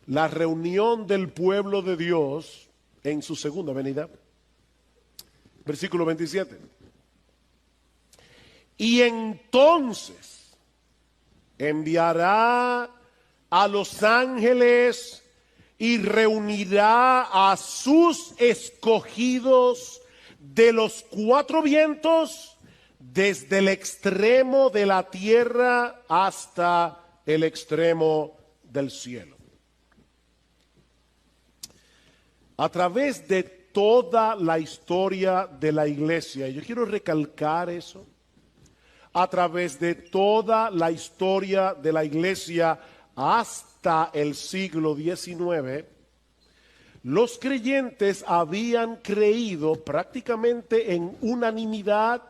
la reunión del pueblo de Dios en su segunda venida. Versículo 27. Y entonces enviará a los ángeles y reunirá a sus escogidos de los cuatro vientos, desde el extremo de la tierra hasta el extremo del cielo. A través de toda la historia de la iglesia, y yo quiero recalcar eso, a través de toda la historia de la iglesia hasta el siglo XIX, los creyentes habían creído prácticamente en unanimidad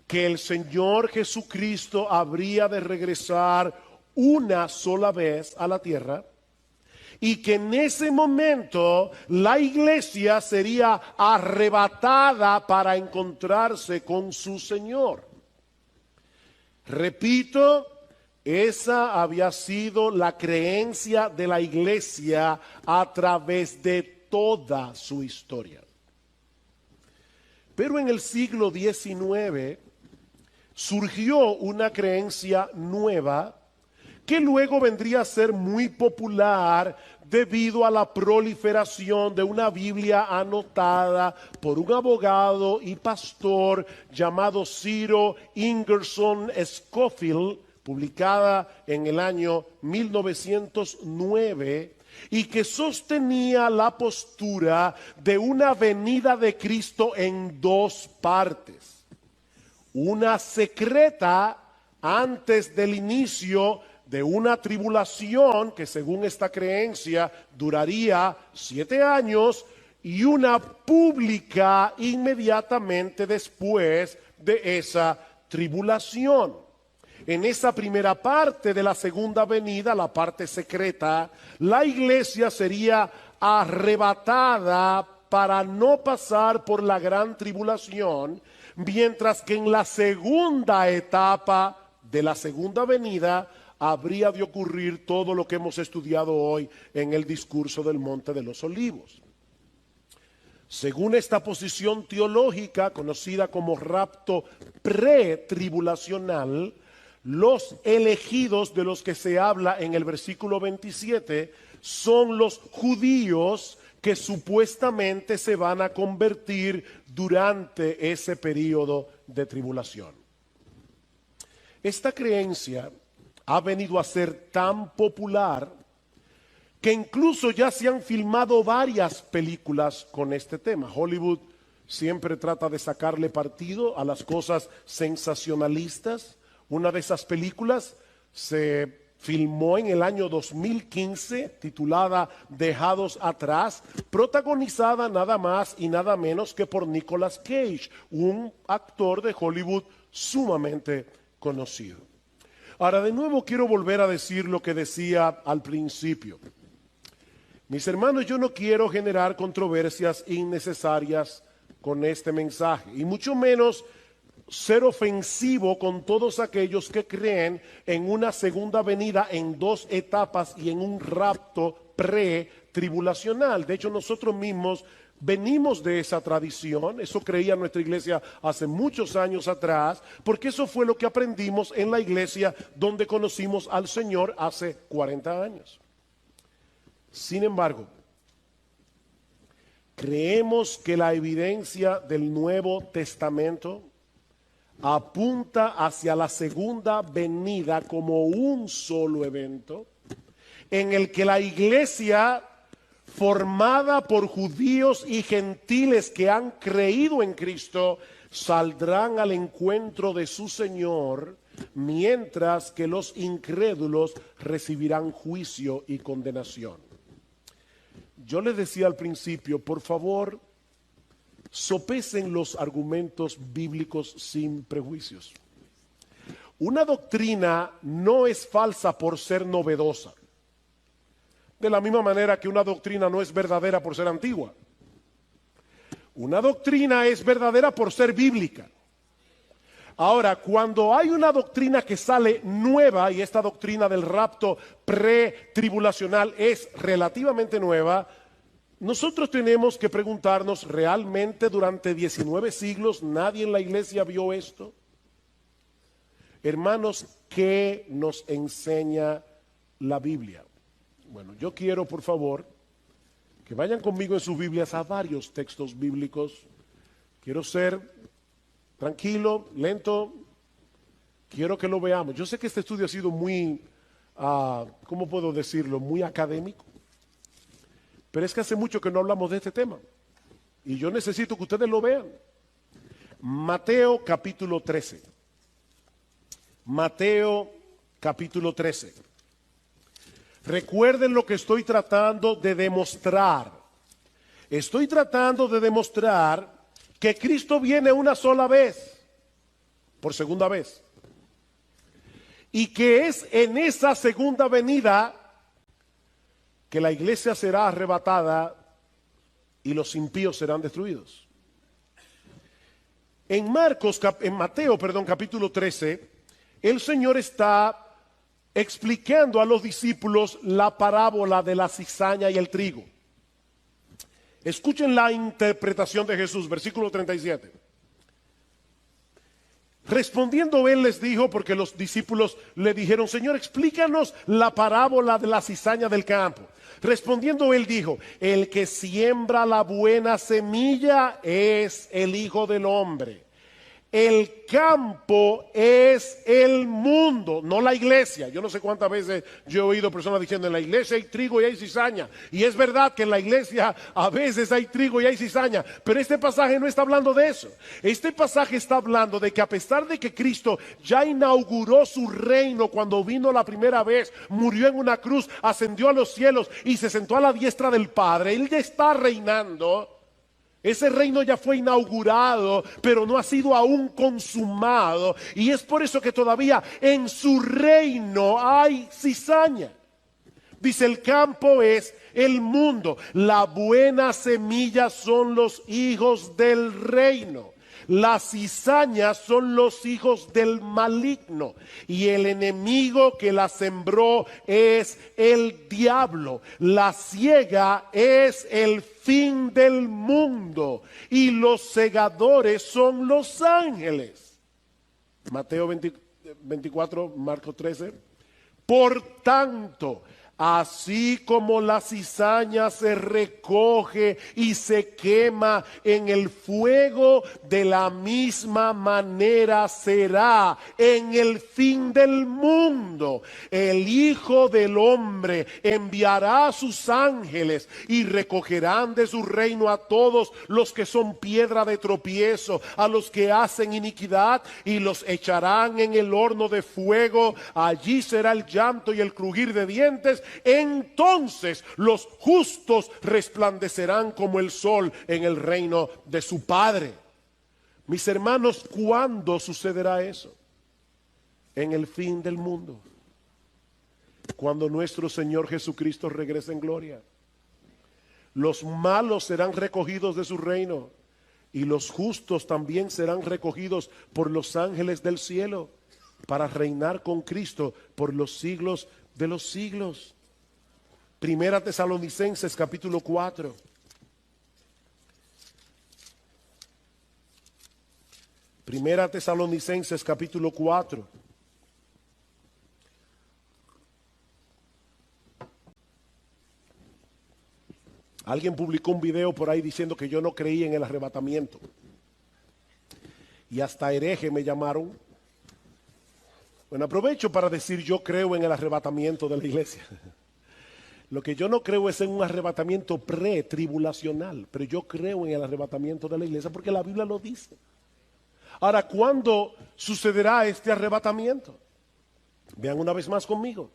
que el Señor Jesucristo habría de regresar una sola vez a la tierra y que en ese momento la iglesia sería arrebatada para encontrarse con su Señor. Repito, esa había sido la creencia de la iglesia a través de toda su historia. Pero en el siglo XIX surgió una creencia nueva que luego vendría a ser muy popular debido a la proliferación de una Biblia anotada por un abogado y pastor llamado Ciro Ingerson Scofield, publicada en el año 1909, y que sostenía la postura de una venida de Cristo en dos partes. Una secreta antes del inicio de una tribulación que según esta creencia duraría 7 años, y una pública inmediatamente después de esa tribulación. En esa primera parte de la segunda venida, la parte secreta, la iglesia sería arrebatada para no pasar por la gran tribulación, mientras que en la segunda etapa de la segunda venida habría de ocurrir todo lo que hemos estudiado hoy en el discurso del Monte de los Olivos. Según esta posición teológica, conocida como rapto pretribulacional, los elegidos de los que se habla en el versículo 27 son los judíos que supuestamente se van a convertir durante ese periodo de tribulación. Esta creencia ha venido a ser tan popular que incluso ya se han filmado varias películas con este tema. Hollywood siempre trata de sacarle partido a las cosas sensacionalistas. Una de esas películas se filmó en el año 2015, titulada Dejados Atrás, protagonizada nada más y nada menos que por Nicolas Cage, un actor de Hollywood sumamente conocido. Ahora, de nuevo quiero volver a decir lo que decía al principio. Mis hermanos, yo no quiero generar controversias innecesarias con este mensaje, y mucho menos ser ofensivo con todos aquellos que creen en una segunda venida en dos etapas y en un rapto pre-tribulacional. De hecho, nosotros mismos venimos de esa tradición, eso creía nuestra iglesia hace muchos años atrás, porque eso fue lo que aprendimos en la iglesia donde conocimos al Señor hace 40 años. Sin embargo, creemos que la evidencia del Nuevo Testamento apunta hacia la segunda venida como un solo evento en el que la iglesia, formada por judíos y gentiles que han creído en Cristo, saldrán al encuentro de su Señor, mientras que los incrédulos recibirán juicio y condenación. Yo les decía al principio, por favor, sopesen los argumentos bíblicos sin prejuicios. Una doctrina no es falsa por ser novedosa, de la misma manera que una doctrina no es verdadera por ser antigua. Una doctrina es verdadera por ser bíblica. Ahora, cuando hay una doctrina que sale nueva, y esta doctrina del rapto pretribulacional es relativamente nueva, nosotros tenemos que preguntarnos, ¿realmente durante 19 siglos nadie en la iglesia vio esto? Hermanos, ¿qué nos enseña la Biblia? Bueno, yo quiero, por favor, que vayan conmigo en sus Biblias a varios textos bíblicos. Quiero ser tranquilo, lento. Quiero que lo veamos. Yo sé que este estudio ha sido muy, ¿cómo puedo decirlo? Muy académico. Pero es que hace mucho que no hablamos de este tema. Y yo necesito que ustedes lo vean. Mateo capítulo 13. Mateo capítulo 13. Recuerden lo que estoy tratando de demostrar. Estoy tratando de demostrar que Cristo viene una sola vez, por segunda vez. Y que es en esa segunda venida que la iglesia será arrebatada y los impíos serán destruidos. En Mateo, capítulo 13, el Señor está explicando a los discípulos la parábola de la cizaña y el trigo. Escuchen la interpretación de Jesús, versículo 37. Respondiendo él les dijo, porque los discípulos le dijeron, Señor, explícanos la parábola de la cizaña del campo. Respondiendo él dijo, el que siembra la buena semilla es el Hijo del Hombre. El campo es el mundo, no la iglesia. Yo no sé cuántas veces yo he oído personas diciendo, en la iglesia hay trigo y hay cizaña. Y es verdad que en la iglesia a veces hay trigo y hay cizaña. Pero este pasaje no está hablando de eso. Este pasaje está hablando de que a pesar de que Cristo ya inauguró su reino cuando vino la primera vez, murió en una cruz, ascendió a los cielos y se sentó a la diestra del Padre, Él ya está reinando. Ese reino ya fue inaugurado, pero no ha sido aún consumado. Y es por eso que todavía en su reino hay cizaña. Dice, el campo es el mundo. La buena semilla son los hijos del reino. Las cizañas son los hijos del maligno. Y el enemigo que la sembró es el diablo. La siega es el fin del mundo. Y los segadores son los ángeles. Mateo 24, Marcos 13. Por tanto, así como la cizaña se recoge y se quema en el fuego, de la misma manera será en el fin del mundo. El Hijo del Hombre enviará a sus ángeles y recogerán de su reino a todos los que son piedra de tropiezo, a los que hacen iniquidad, y los echarán en el horno de fuego. Allí será el llanto y el crujir de dientes. Entonces los justos resplandecerán como el sol en el reino de su Padre. Mis hermanos, ¿cuándo sucederá eso? En el fin del mundo, cuando nuestro Señor Jesucristo regrese en gloria. Los malos serán recogidos de su reino y los justos también serán recogidos por los ángeles del cielo para reinar con Cristo por los siglos de los siglos. Primera Tesalonicenses capítulo 4. Primera Tesalonicenses capítulo 4. Alguien publicó un video por ahí diciendo que yo no creía en el arrebatamiento. Y hasta hereje me llamaron. Bueno, aprovecho para decir, yo creo en el arrebatamiento de la iglesia. Lo que yo no creo es en un arrebatamiento pretribulacional, pero yo creo en el arrebatamiento de la iglesia porque la Biblia lo dice. Ahora, ¿cuándo sucederá este arrebatamiento? Vean una vez más conmigo.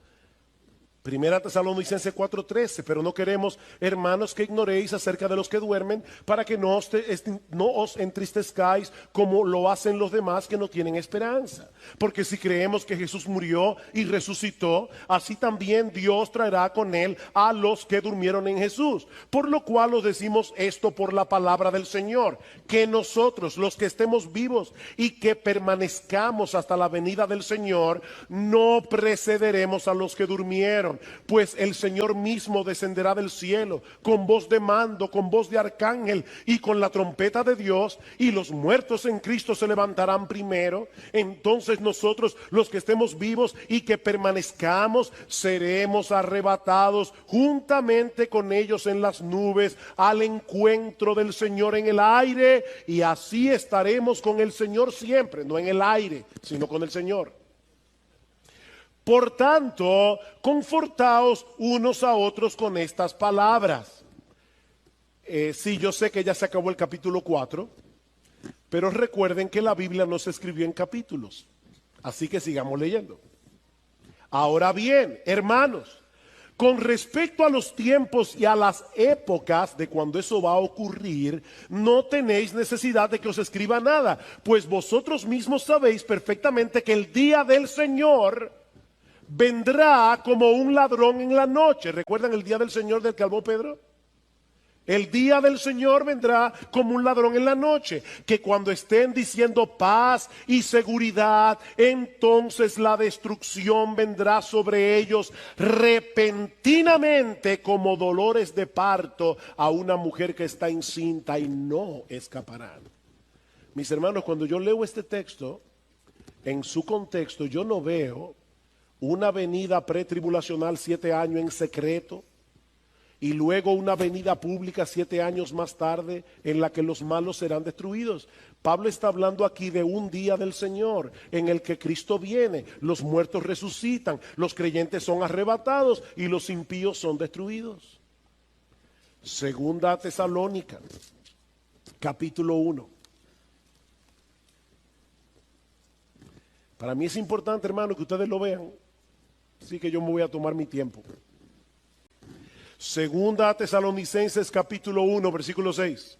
Primera Tesalonicenses 4:13, pero no queremos, hermanos, que ignoréis acerca de los que duermen, para que no os entristezcáis como lo hacen los demás que no tienen esperanza. Porque si creemos que Jesús murió y resucitó, así también Dios traerá con él a los que durmieron en Jesús. Por lo cual os decimos esto por la palabra del Señor, que nosotros, los que estemos vivos y que permanezcamos hasta la venida del Señor, no precederemos a los que durmieron. Pues el Señor mismo descenderá del cielo con voz de mando, con voz de arcángel y con la trompeta de Dios, y los muertos en Cristo se levantarán primero. Entonces nosotros, los que estemos vivos y que permanezcamos, seremos arrebatados juntamente con ellos en las nubes al encuentro del Señor en el aire, y así estaremos con el Señor siempre, no en el aire, sino con el Señor. Por tanto, confortaos unos a otros con estas palabras. Sí, yo sé que ya se acabó el capítulo 4, pero recuerden que la Biblia no se escribió en capítulos, así que sigamos leyendo. Ahora bien, hermanos, con respecto a los tiempos y a las épocas de cuando eso va a ocurrir, no tenéis necesidad de que os escriba nada, pues vosotros mismos sabéis perfectamente que el día del Señor vendrá como un ladrón en la noche. ¿Recuerdan el día del Señor del que habló Pedro? El día del Señor vendrá como un ladrón en la noche, que cuando estén diciendo paz y seguridad, entonces la destrucción vendrá sobre ellos repentinamente como dolores de parto a una mujer que está encinta, y no escaparán. Mis hermanos, cuando yo leo este texto, en su contexto, yo no veo una venida pretribulacional 7 años en secreto y luego una venida pública 7 años más tarde en la que los malos serán destruidos. Pablo está hablando aquí de un día del Señor en el que Cristo viene, los muertos resucitan, los creyentes son arrebatados y los impíos son destruidos. Segunda Tesalónica, capítulo 1. Para mí es importante, hermano, que ustedes lo vean. Así que yo me voy a tomar mi tiempo. Segunda Tesalonicenses capítulo 1, versículo 6.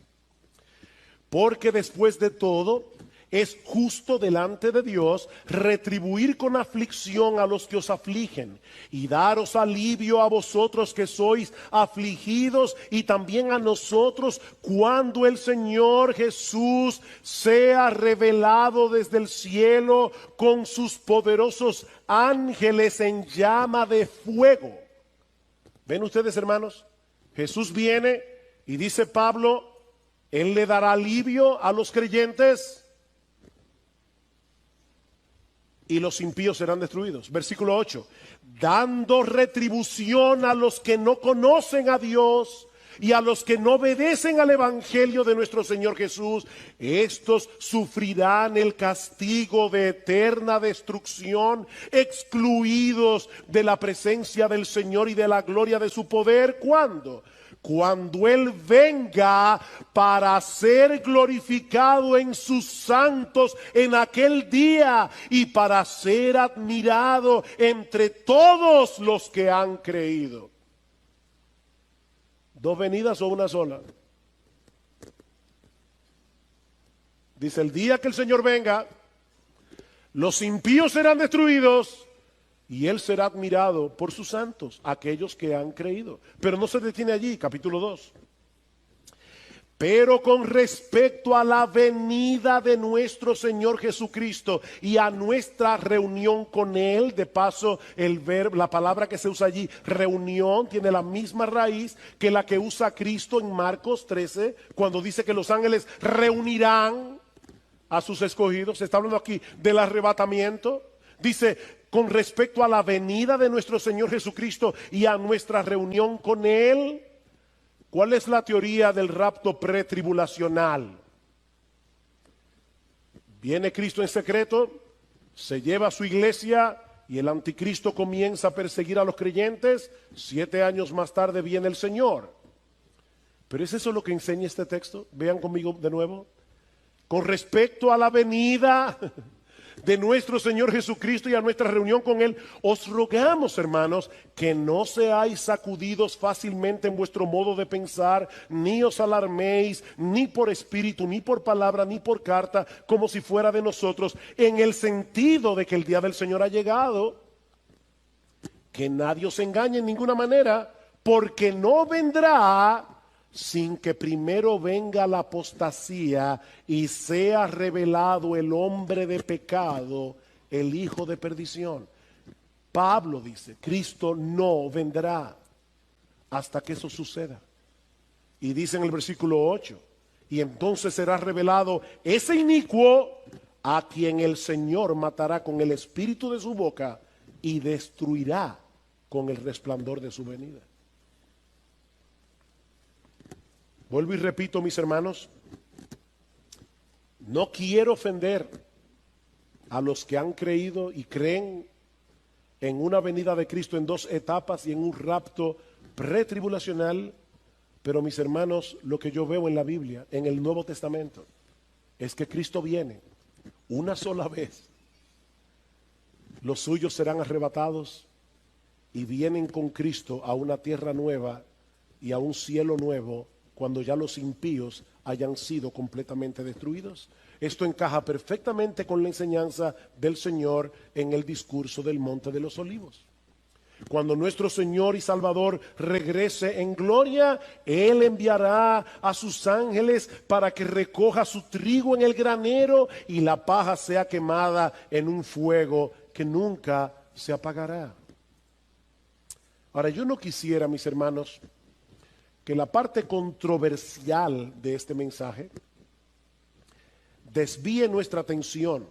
Porque después de todo es justo delante de Dios retribuir con aflicción a los que os afligen y daros alivio a vosotros que sois afligidos, y también a nosotros cuando el Señor Jesús sea revelado desde el cielo con sus poderosos ángeles en llama de fuego. ¿Ven ustedes, hermanos? Jesús viene y dice Pablo, Él le dará alivio a los creyentes y los impíos serán destruidos. Versículo 8. Dando retribución a los que no conocen a Dios y a los que no obedecen al evangelio de nuestro Señor Jesús, estos sufrirán el castigo de eterna destrucción, excluidos de la presencia del Señor y de la gloria de su poder. ¿Cuándo? Cuando Él venga para ser glorificado en sus santos en aquel día y para ser admirado entre todos los que han creído. ¿Dos venidas o una sola? Dice, el día que el Señor venga, los impíos serán destruidos y Él será admirado por sus santos, aquellos que han creído. Pero no se detiene allí, capítulo 2. Pero con respecto a la venida de nuestro Señor Jesucristo y a nuestra reunión con Él, de paso el verbo, la palabra que se usa allí, reunión, tiene la misma raíz que la que usa Cristo en Marcos 13, cuando dice que los ángeles reunirán a sus escogidos. Se está hablando aquí del arrebatamiento. Dice, con respecto a la venida de nuestro Señor Jesucristo y a nuestra reunión con Él. ¿Cuál es la teoría del rapto pretribulacional? Viene Cristo en secreto, se lleva a su iglesia y el anticristo comienza a perseguir a los creyentes. 7 años más tarde viene el Señor. ¿Pero es eso lo que enseña este texto? Vean conmigo de nuevo. Con respecto a la venida de nuestro Señor Jesucristo y a nuestra reunión con Él, os rogamos, hermanos, que no seáis sacudidos fácilmente en vuestro modo de pensar, ni os alarméis, ni por espíritu, ni por palabra, ni por carta, como si fuera de nosotros, en el sentido de que el día del Señor ha llegado. Que nadie os engañe en ninguna manera, porque no vendrá sin que primero venga la apostasía y sea revelado el hombre de pecado, el hijo de perdición. Pablo dice, Cristo no vendrá hasta que eso suceda. Y dice en el versículo 8, y entonces será revelado ese inicuo a quien el Señor matará con el espíritu de su boca y destruirá con el resplandor de su venida. Vuelvo y repito, mis hermanos, no quiero ofender a los que han creído y creen en una venida de Cristo en dos etapas y en un rapto pretribulacional, pero mis hermanos, lo que yo veo en la Biblia, en el Nuevo Testamento, es que Cristo viene una sola vez. Los suyos serán arrebatados y vienen con Cristo a una tierra nueva y a un cielo nuevo cuando ya los impíos hayan sido completamente destruidos. Esto encaja perfectamente con la enseñanza del Señor en el discurso del Monte de los Olivos. Cuando nuestro Señor y Salvador regrese en gloria, Él enviará a sus ángeles para que recoja su trigo en el granero y la paja sea quemada en un fuego que nunca se apagará. Ahora, yo no quisiera, mis hermanos, que la parte controversial de este mensaje desvíe nuestra atención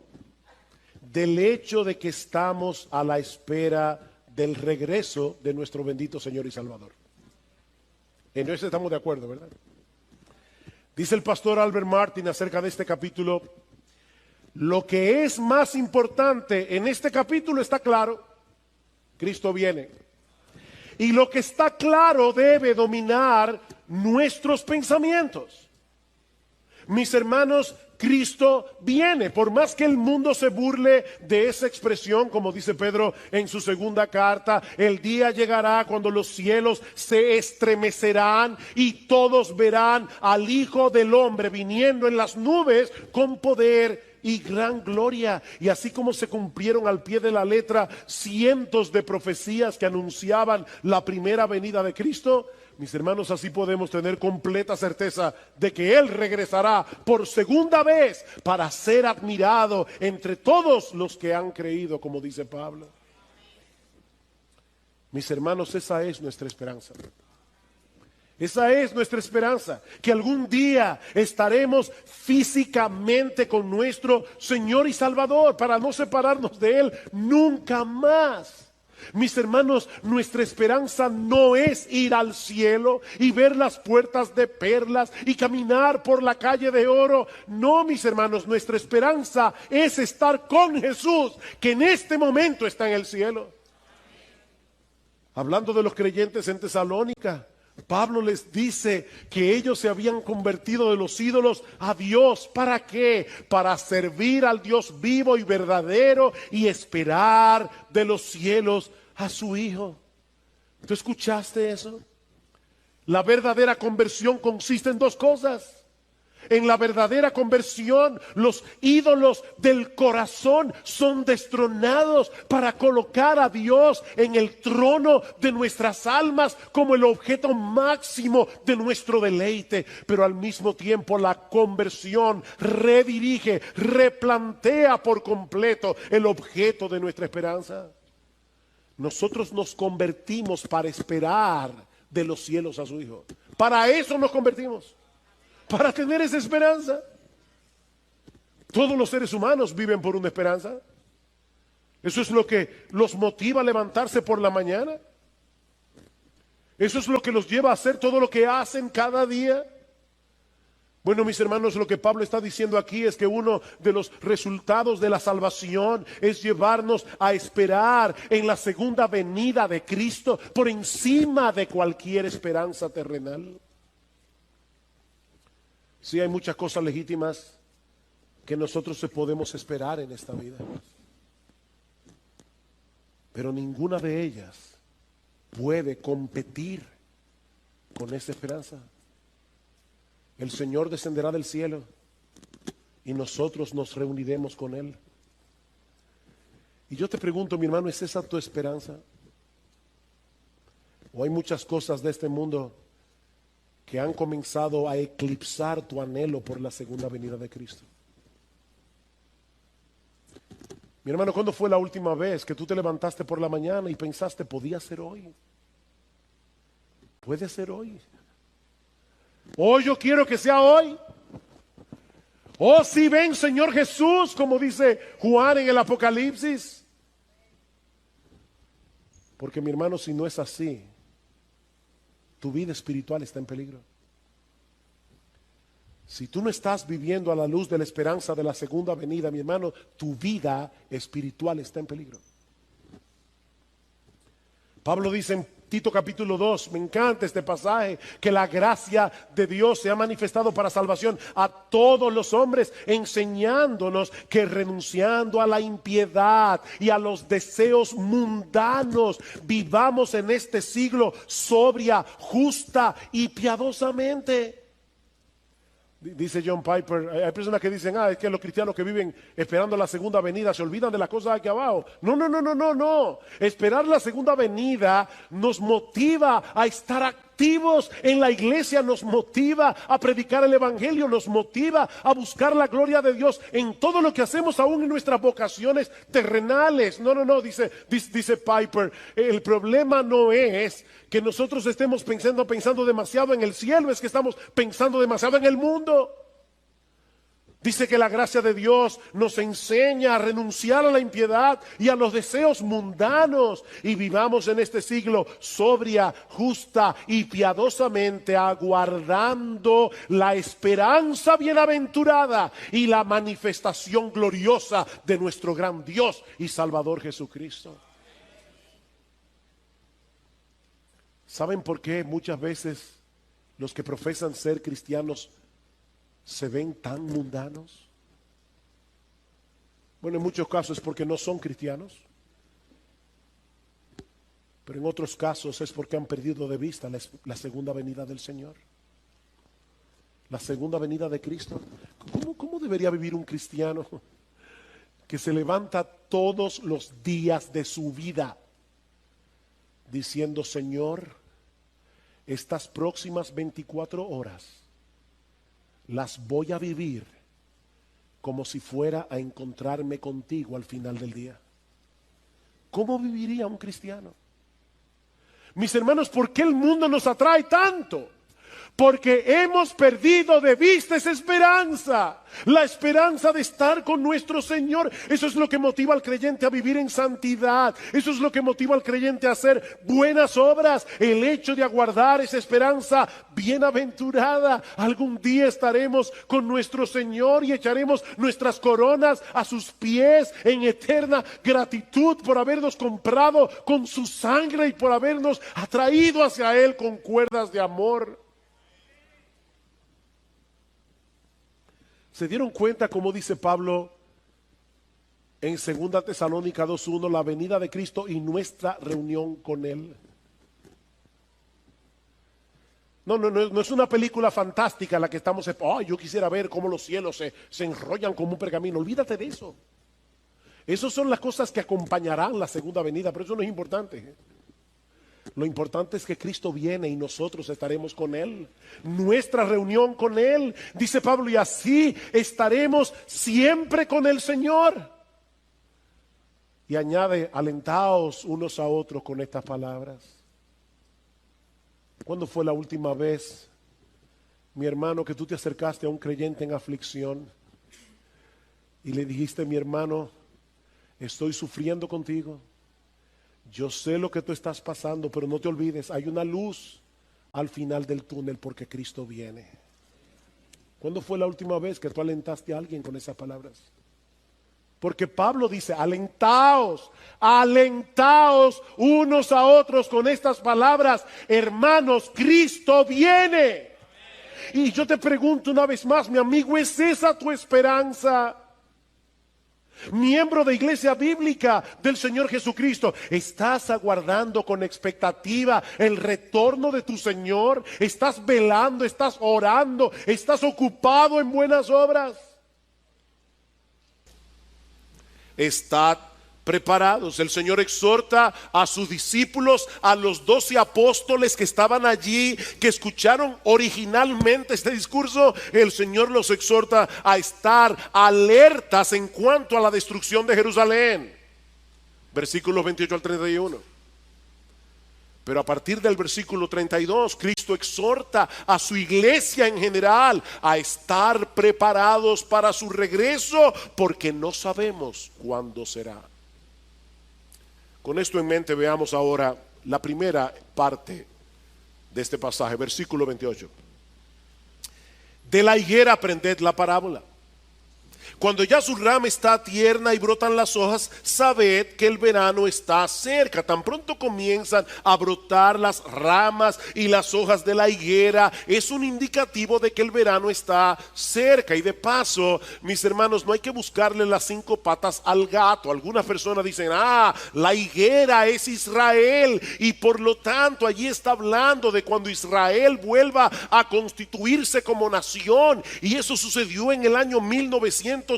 del hecho de que estamos a la espera del regreso de nuestro bendito Señor y Salvador. En eso estamos de acuerdo, ¿verdad? Dice el pastor Albert Martin acerca de este capítulo: lo que es más importante en este capítulo está claro, Cristo viene. Y lo que está claro debe dominar nuestros pensamientos. Mis hermanos, Cristo viene. Por más que el mundo se burle de esa expresión, como dice Pedro en su segunda carta, el día llegará cuando los cielos se estremecerán y todos verán al Hijo del Hombre viniendo en las nubes con poder y gran gloria. Y así como se cumplieron al pie de la letra cientos de profecías que anunciaban la primera venida de Cristo, mis hermanos, así podemos tener completa certeza de que Él regresará por segunda vez para ser admirado entre todos los que han creído, como dice Pablo. Mis hermanos, esa es nuestra esperanza. Esa es nuestra esperanza, que algún día estaremos físicamente con nuestro Señor y Salvador para no separarnos de Él nunca más. Mis hermanos, nuestra esperanza no es ir al cielo y ver las puertas de perlas y caminar por la calle de oro. No, mis hermanos, nuestra esperanza es estar con Jesús, que en este momento está en el cielo. Hablando de los creyentes en Tesalónica, Pablo les dice que ellos se habían convertido de los ídolos a Dios. ¿Para qué? Para servir al Dios vivo y verdadero y esperar de los cielos a su Hijo. ¿Tú escuchaste eso? La verdadera conversión consiste en dos cosas. En la verdadera conversión, los ídolos del corazón son destronados para colocar a Dios en el trono de nuestras almas como el objeto máximo de nuestro deleite. Pero al mismo tiempo la conversión redirige, replantea por completo el objeto de nuestra esperanza. Nosotros nos convertimos para esperar de los cielos a su Hijo. Para eso nos convertimos. Para tener esa esperanza. Todos los seres humanos viven por una esperanza. Eso es lo que los motiva a levantarse por la mañana. Eso es lo que los lleva a hacer todo lo que hacen cada día. Bueno, mis hermanos, lo que Pablo está diciendo aquí es que uno de los resultados de la salvación es llevarnos a esperar en la segunda venida de Cristo por encima de cualquier esperanza terrenal. Sí, hay muchas cosas legítimas que nosotros podemos esperar en esta vida. Pero ninguna de ellas puede competir con esa esperanza. El Señor descenderá del cielo y nosotros nos reuniremos con Él. Y yo te pregunto, mi hermano, ¿es esa tu esperanza? ¿O hay muchas cosas de este mundo que han comenzado a eclipsar tu anhelo por la segunda venida de Cristo? Mi hermano, ¿cuándo fue la última vez que tú te levantaste por la mañana y pensaste, podía ser hoy? Puede ser hoy. Oh, yo quiero que sea hoy. Oh, si ven, Señor Jesús, como dice Juan en el Apocalipsis. Porque, mi hermano, si no es así, tu vida espiritual está en peligro. Si tú no estás viviendo a la luz de la esperanza de la segunda venida, mi hermano, tu vida espiritual está en peligro. Pablo dice en Tito capítulo 2, me encanta este pasaje, que la gracia de Dios se ha manifestado para salvación a todos los hombres, enseñándonos que renunciando a la impiedad y a los deseos mundanos, vivamos en este siglo sobria, justa y piadosamente. Dice John Piper, hay personas que dicen, es que los cristianos que viven esperando la segunda venida se olvidan de las cosas aquí abajo. No. Esperar la segunda venida nos motiva a estar activos en la iglesia, nos motiva a predicar el evangelio, nos motiva a buscar la gloria de Dios en todo lo que hacemos, aún en nuestras vocaciones terrenales. No, dice Piper, el problema no es que nosotros estemos pensando demasiado en el cielo, es que estamos pensando demasiado en el mundo. Dice que la gracia de Dios nos enseña a renunciar a la impiedad y a los deseos mundanos y vivamos en este siglo sobria, justa y piadosamente, aguardando la esperanza bienaventurada y la manifestación gloriosa de nuestro gran Dios y Salvador Jesucristo. ¿Saben por qué muchas veces los que profesan ser cristianos se ven tan mundanos? Bueno, en muchos casos es porque no son cristianos, pero en otros casos es porque han perdido de vista la segunda venida del Señor, la segunda venida de Cristo. ¿Cómo debería vivir un cristiano que se levanta todos los días de su vida diciendo, Señor, estas próximas 24 horas las voy a vivir como si fuera a encontrarme contigo al final del día? ¿Cómo viviría un cristiano? Mis hermanos, ¿por qué el mundo nos atrae tanto? Porque hemos perdido de vista esa esperanza, la esperanza de estar con nuestro Señor. Eso es lo que motiva al creyente a vivir en santidad. Eso es lo que motiva al creyente a hacer buenas obras. El hecho de aguardar esa esperanza bienaventurada. Algún día estaremos con nuestro Señor y echaremos nuestras coronas a sus pies en eterna gratitud por habernos comprado con su sangre y por habernos atraído hacia Él con cuerdas de amor. ¿Se dieron cuenta, como dice Pablo en 2 Tesalónica 2:1, la venida de Cristo y nuestra reunión con Él? No es una película fantástica la que estamos, yo quisiera ver cómo los cielos se enrollan como un pergamino. Olvídate de eso. Esas son las cosas que acompañarán la segunda venida, pero eso no es importante. Lo importante es que Cristo viene y nosotros estaremos con Él. Nuestra reunión con Él, dice Pablo, y así estaremos siempre con el Señor. Y añade, alentaos unos a otros con estas palabras. ¿Cuándo fue la última vez, mi hermano, que tú te acercaste a un creyente en aflicción y le dijiste, mi hermano, estoy sufriendo contigo? Yo sé lo que tú estás pasando, pero no te olvides, hay una luz al final del túnel porque Cristo viene. ¿Cuándo fue la última vez que tú alentaste a alguien con esas palabras? Porque Pablo dice, alentaos unos a otros con estas palabras. Hermanos, Cristo viene. Y yo te pregunto una vez más, mi amigo, ¿es esa tu esperanza? Miembro de Iglesia Bíblica del Señor Jesucristo, ¿estás aguardando con expectativa el retorno de tu Señor? ¿Estás velando, estás orando, estás ocupado en buenas obras? Estad preparados. El Señor exhorta a sus discípulos, a los 12 apóstoles que estaban allí, que escucharon originalmente este discurso. El Señor los exhorta a estar alertas en cuanto a la destrucción de Jerusalén. Versículos 28 al 31. Pero a partir del versículo 32, Cristo exhorta a su iglesia en general a estar preparados para su regreso, porque no sabemos cuándo será. Con esto en mente, veamos ahora la primera parte de este pasaje, versículo 28. De la higuera aprended la parábola. Cuando ya su rama está tierna y brotan las hojas, sabed que el verano está cerca. Tan pronto comienzan a brotar las ramas y las hojas de la higuera, es un indicativo de que el verano está cerca. Y de paso, mis hermanos, no hay que buscarle las 5 patas al gato. Algunas personas dicen, la higuera es Israel, y por lo tanto allí está hablando de cuando Israel vuelva a constituirse como nación. Y eso sucedió en el año 1948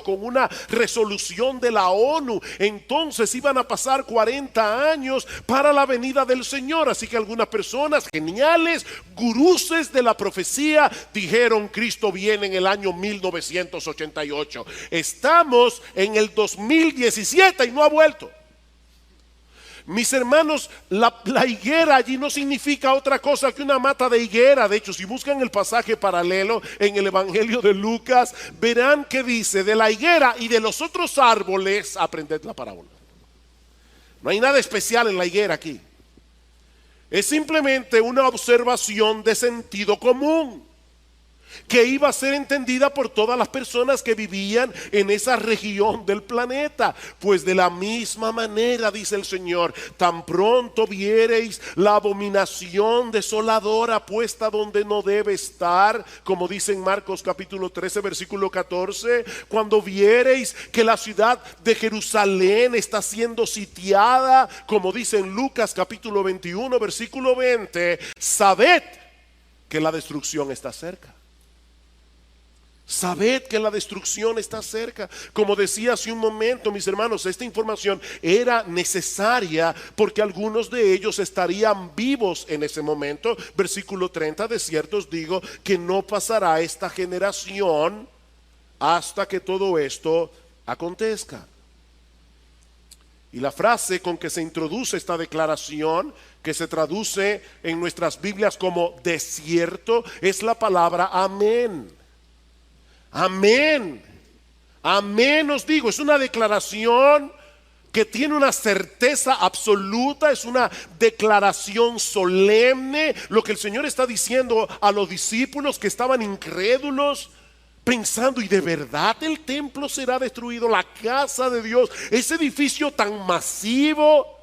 con una resolución de la ONU. Entonces iban a pasar 40 años para la venida del Señor. Así que algunas personas geniales, guruses de la profecía, dijeron: Cristo viene en el año 1988. Estamos en el 2017 y no ha vuelto. Mis hermanos, la higuera allí no significa otra cosa que una mata de higuera. De hecho, si buscan el pasaje paralelo en el Evangelio de Lucas, verán que dice: de la higuera y de los otros árboles aprended la parábola. No hay nada especial en la higuera aquí. Es simplemente una observación de sentido común, que iba a ser entendida por todas las personas que vivían en esa región del planeta. Pues de la misma manera, dice el Señor, tan pronto viereis la abominación desoladora puesta donde no debe estar, como dice en Marcos capítulo 13 versículo 14, cuando viereis que la ciudad de Jerusalén está siendo sitiada, como dice en Lucas capítulo 21 versículo 20, sabed que la destrucción está cerca. Sabed que la destrucción está cerca. Como decía hace un momento, mis hermanos, esta información era necesaria porque algunos de ellos estarían vivos en ese momento. Versículo 30, de cierto os digo que no pasará esta generación hasta que todo esto acontezca. Y la frase con que se introduce esta declaración, que se traduce en nuestras Biblias como desierto, es la palabra amén. Amén, amén os digo. Es una declaración que tiene una certeza absoluta, es una declaración solemne. Lo que el Señor está diciendo a los discípulos que estaban incrédulos, pensando: ¿y de verdad el templo será destruido? La casa de Dios, ese edificio tan masivo,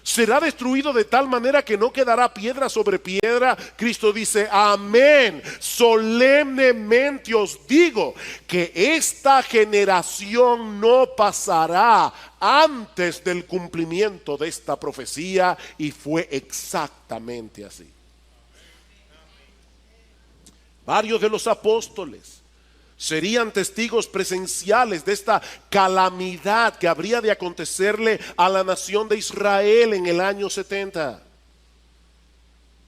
será destruido de tal manera que no quedará piedra sobre piedra. Cristo dice: amén, solemnemente os digo que esta generación no pasará antes del cumplimiento de esta profecía. Y fue exactamente así. Varios de los apóstoles serían testigos presenciales de esta calamidad que habría de acontecerle a la nación de Israel en el año 70.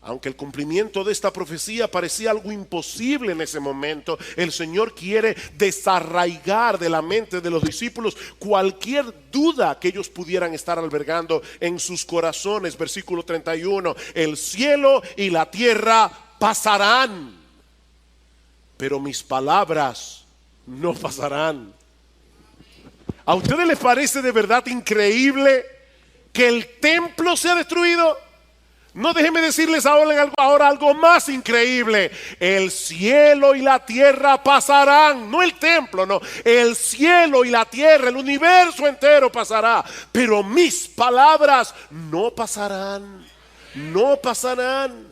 Aunque el cumplimiento de esta profecía parecía algo imposible en ese momento, el Señor quiere desarraigar de la mente de los discípulos cualquier duda que ellos pudieran estar albergando en sus corazones. Versículo 31, el cielo y la tierra pasarán, pero mis palabras no pasarán. ¿A ustedes les parece de verdad increíble que el templo sea destruido? No, déjenme decirles ahora algo más increíble. El cielo y la tierra pasarán. No el templo, no. El cielo y la tierra, el universo entero pasará. Pero mis palabras no pasarán. No pasarán.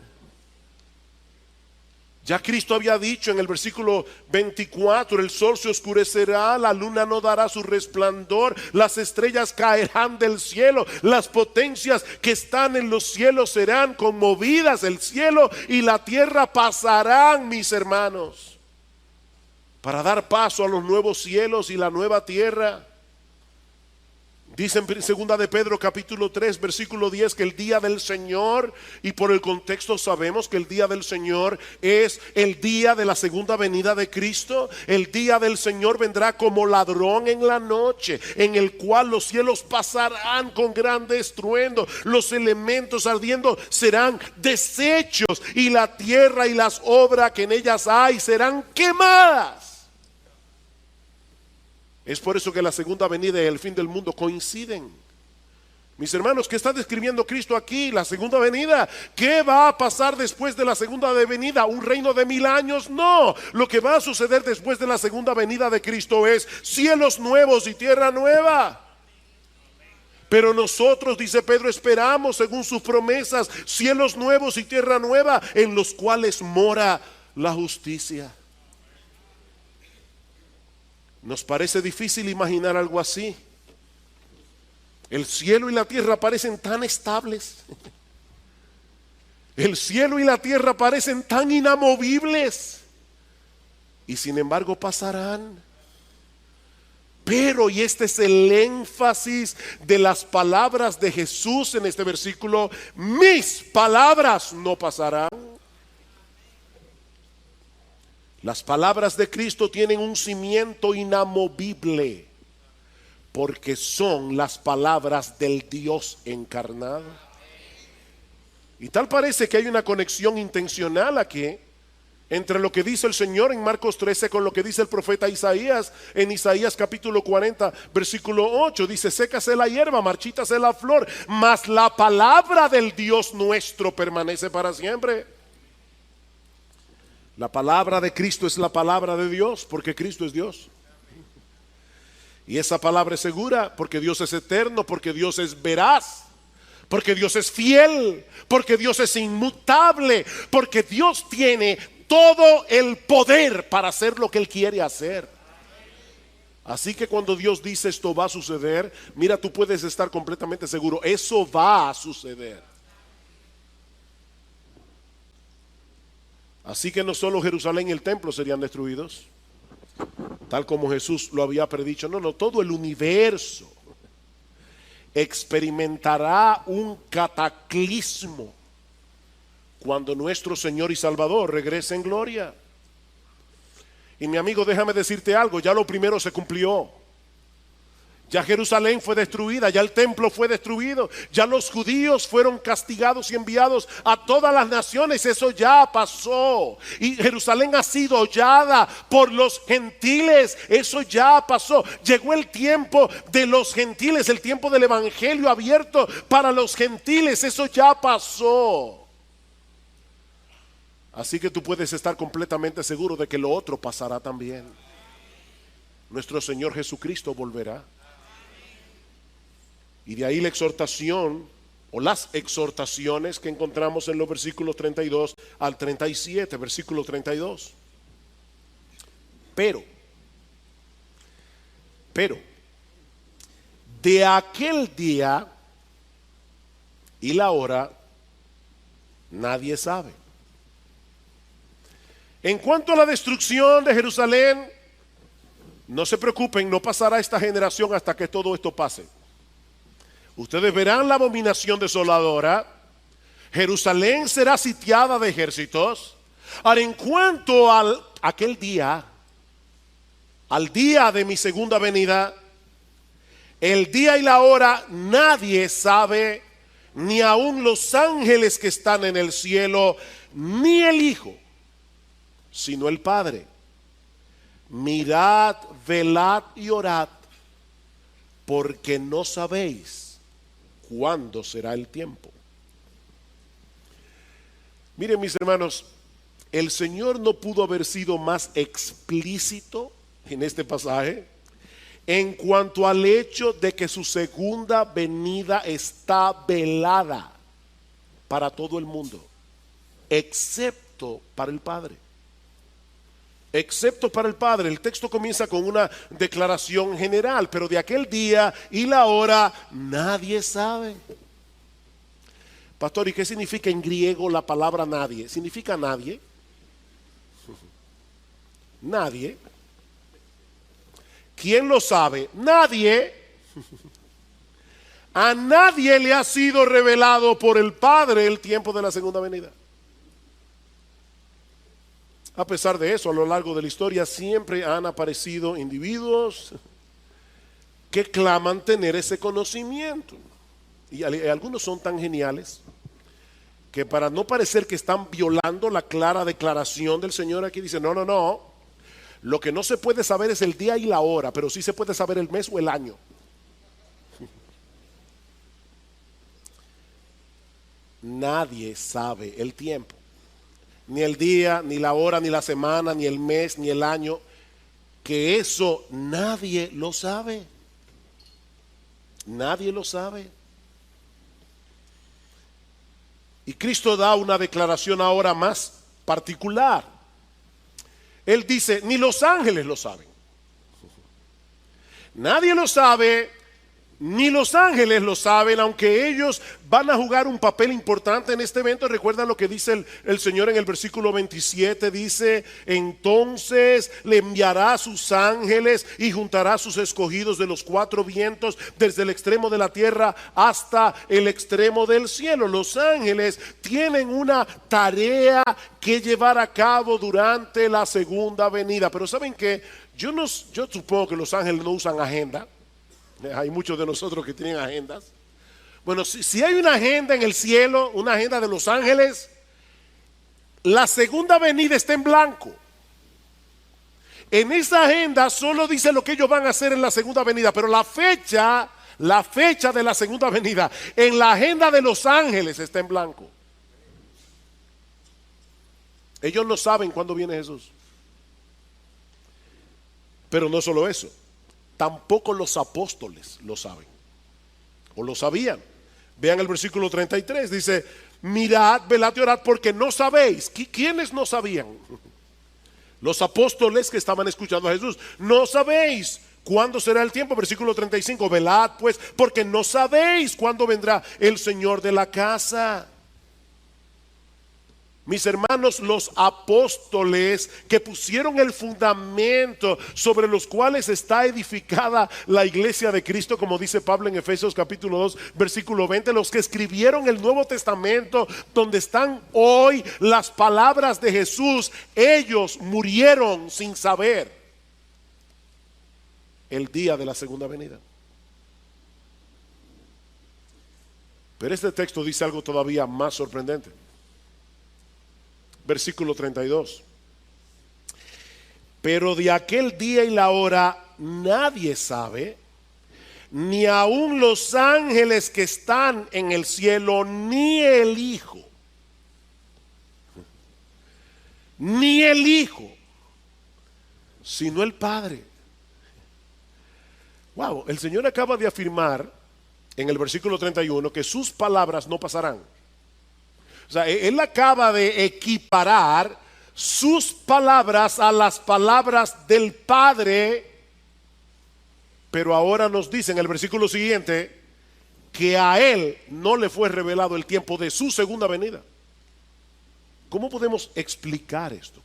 Ya Cristo había dicho en el versículo 24, el sol se oscurecerá, la luna no dará su resplandor, las estrellas caerán del cielo, las potencias que están en los cielos serán conmovidas, el cielo y la tierra pasarán, mis hermanos, para dar paso a los nuevos cielos y la nueva tierra. Dice en segunda de Pedro capítulo 3 versículo 10 que el día del Señor, y por el contexto sabemos que el día del Señor es el día de la segunda venida de Cristo. El día del Señor vendrá como ladrón en la noche, en el cual los cielos pasarán con grande estruendo, los elementos ardiendo serán deshechos, y la tierra y las obras que en ellas hay serán quemadas. Es por eso que la segunda venida y el fin del mundo coinciden. Mis hermanos, ¿qué está describiendo Cristo aquí? La segunda venida. ¿Qué va a pasar después de la segunda venida? ¿Un reino de 1000 años? No. Lo que va a suceder después de la segunda venida de Cristo es cielos nuevos y tierra nueva. Pero nosotros, dice Pedro, esperamos según sus promesas cielos nuevos y tierra nueva en los cuales mora la justicia. Nos parece difícil imaginar algo así. El cielo y la tierra parecen tan estables. El cielo y la tierra parecen tan inamovibles. Y sin embargo pasarán. Pero, y este es el énfasis de las palabras de Jesús en este versículo, mis palabras no pasarán. Las palabras de Cristo tienen un cimiento inamovible, porque son las palabras del Dios encarnado. Y tal parece que hay una conexión intencional aquí entre lo que dice el Señor en Marcos 13 con lo que dice el profeta Isaías en Isaías capítulo 40 versículo 8. Dice: sécase la hierba, marchítase la flor, mas la palabra del Dios nuestro permanece para siempre. La palabra de Cristo es la palabra de Dios, porque Cristo es Dios. Y esa palabra es segura, porque Dios es eterno, porque Dios es veraz, porque Dios es fiel, porque Dios es inmutable, porque Dios tiene todo el poder para hacer lo que Él quiere hacer. Así que cuando Dios dice esto va a suceder, mira, tú puedes estar completamente seguro, eso va a suceder. Así que no solo Jerusalén y el templo serían destruidos, tal como Jesús lo había predicho. No, todo el universo experimentará un cataclismo cuando nuestro Señor y Salvador regrese en gloria. Y mi amigo, déjame decirte algo, ya lo primero se cumplió. Ya Jerusalén fue destruida, ya el templo fue destruido, ya los judíos fueron castigados y enviados a todas las naciones, eso ya pasó. Y Jerusalén ha sido hollada por los gentiles, eso ya pasó. Llegó el tiempo de los gentiles, el tiempo del evangelio abierto para los gentiles, eso ya pasó. Así que tú puedes estar completamente seguro de que lo otro pasará también. Nuestro Señor Jesucristo volverá. Y de ahí la exhortación o las exhortaciones que encontramos en los versículos 32 al 37, versículo 32. Pero, de aquel día y la hora nadie sabe. En cuanto a la destrucción de Jerusalén, no se preocupen, no pasará esta generación hasta que todo esto pase. Ustedes verán la abominación desoladora. Jerusalén será sitiada de ejércitos. Ahora, en cuanto a aquel día, al día de mi segunda venida, el día y la hora nadie sabe, ni aun los ángeles que están en el cielo, ni el Hijo, sino el Padre. Mirad, velad y orad, porque no sabéis cuándo será el tiempo. Miren, mis hermanos, el Señor no pudo haber sido más explícito en este pasaje en cuanto al hecho de que su segunda venida está velada para todo el mundo, excepto para el Padre. excepto para el Padre. El texto comienza con una declaración general, pero de aquel día y la hora nadie sabe. Pastor, ¿y qué significa en griego la palabra nadie? ¿Significa nadie? Nadie. ¿Quién lo sabe? Nadie. A nadie le ha sido revelado por el Padre el tiempo de la segunda venida. A pesar de eso, a lo largo de la historia siempre han aparecido individuos que claman tener ese conocimiento. Y algunos son tan geniales que para no parecer que están violando la clara declaración del Señor aquí dicen, no, no, no. Lo que no se puede saber es el día y la hora, pero sí se puede saber el mes o el año. Nadie sabe el tiempo, ni el día, ni la hora, ni la semana, ni el mes, ni el año. Que eso nadie lo sabe. Nadie lo sabe. Y Cristo da una declaración ahora más particular. Él dice, ni los ángeles lo saben. Nadie lo sabe, ni los ángeles lo saben, aunque ellos van a jugar un papel importante en este evento. Recuerdan lo que dice el Señor en el versículo 27, dice, entonces le enviará a sus ángeles y juntará a sus escogidos de los cuatro vientos, desde el extremo de la tierra hasta el extremo del cielo. Los ángeles tienen una tarea que llevar a cabo durante la segunda venida. Pero ¿saben qué? Yo supongo que los ángeles no usan agenda. Hay muchos de nosotros que tienen agendas. Bueno, si hay una agenda en el cielo, una agenda de los ángeles, la segunda venida está en blanco. En esa agenda solo dice lo que ellos van a hacer en la segunda venida, pero la fecha de la segunda venida en la agenda de los ángeles está en blanco. Ellos no saben cuándo viene Jesús. Pero no solo eso, tampoco los apóstoles lo saben, o lo sabían. Vean el versículo 33, dice, mirad, velad y orad porque no sabéis. ¿Quiénes no sabían? Los apóstoles que estaban escuchando a Jesús. No sabéis cuándo será el tiempo. Versículo 35, velad pues porque no sabéis cuándo vendrá el Señor de la casa. Mis hermanos, los apóstoles que pusieron el fundamento sobre los cuales está edificada la iglesia de Cristo, como dice Pablo en Efesios capítulo 2, versículo 20, los que escribieron el Nuevo Testamento, donde están hoy las palabras de Jesús, ellos murieron sin saber el día de la segunda venida. Pero este texto dice algo todavía más sorprendente. Versículo 32. Pero de aquel día y la hora nadie sabe, ni aun los ángeles que están en el cielo, ni el Hijo. Ni el Hijo, sino el Padre. Wow, el Señor acaba de afirmar en el versículo 31 que sus palabras no pasarán. O sea, Él acaba de equiparar sus palabras a las palabras del Padre, pero ahora nos dice en el versículo siguiente que a Él no le fue revelado el tiempo de su segunda venida. ¿Cómo podemos explicar esto?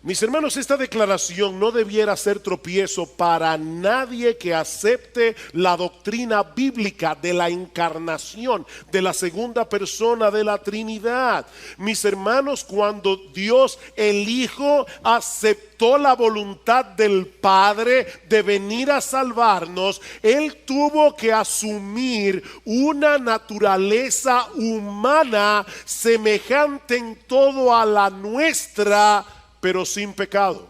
Mis hermanos, esta declaración no debiera ser tropiezo para nadie que acepte la doctrina bíblica de la encarnación, de la segunda persona de la Trinidad. Mis hermanos, cuando Dios el Hijo aceptó la voluntad del Padre de venir a salvarnos, Él tuvo que asumir una naturaleza humana semejante en todo a la nuestra, pero sin pecado.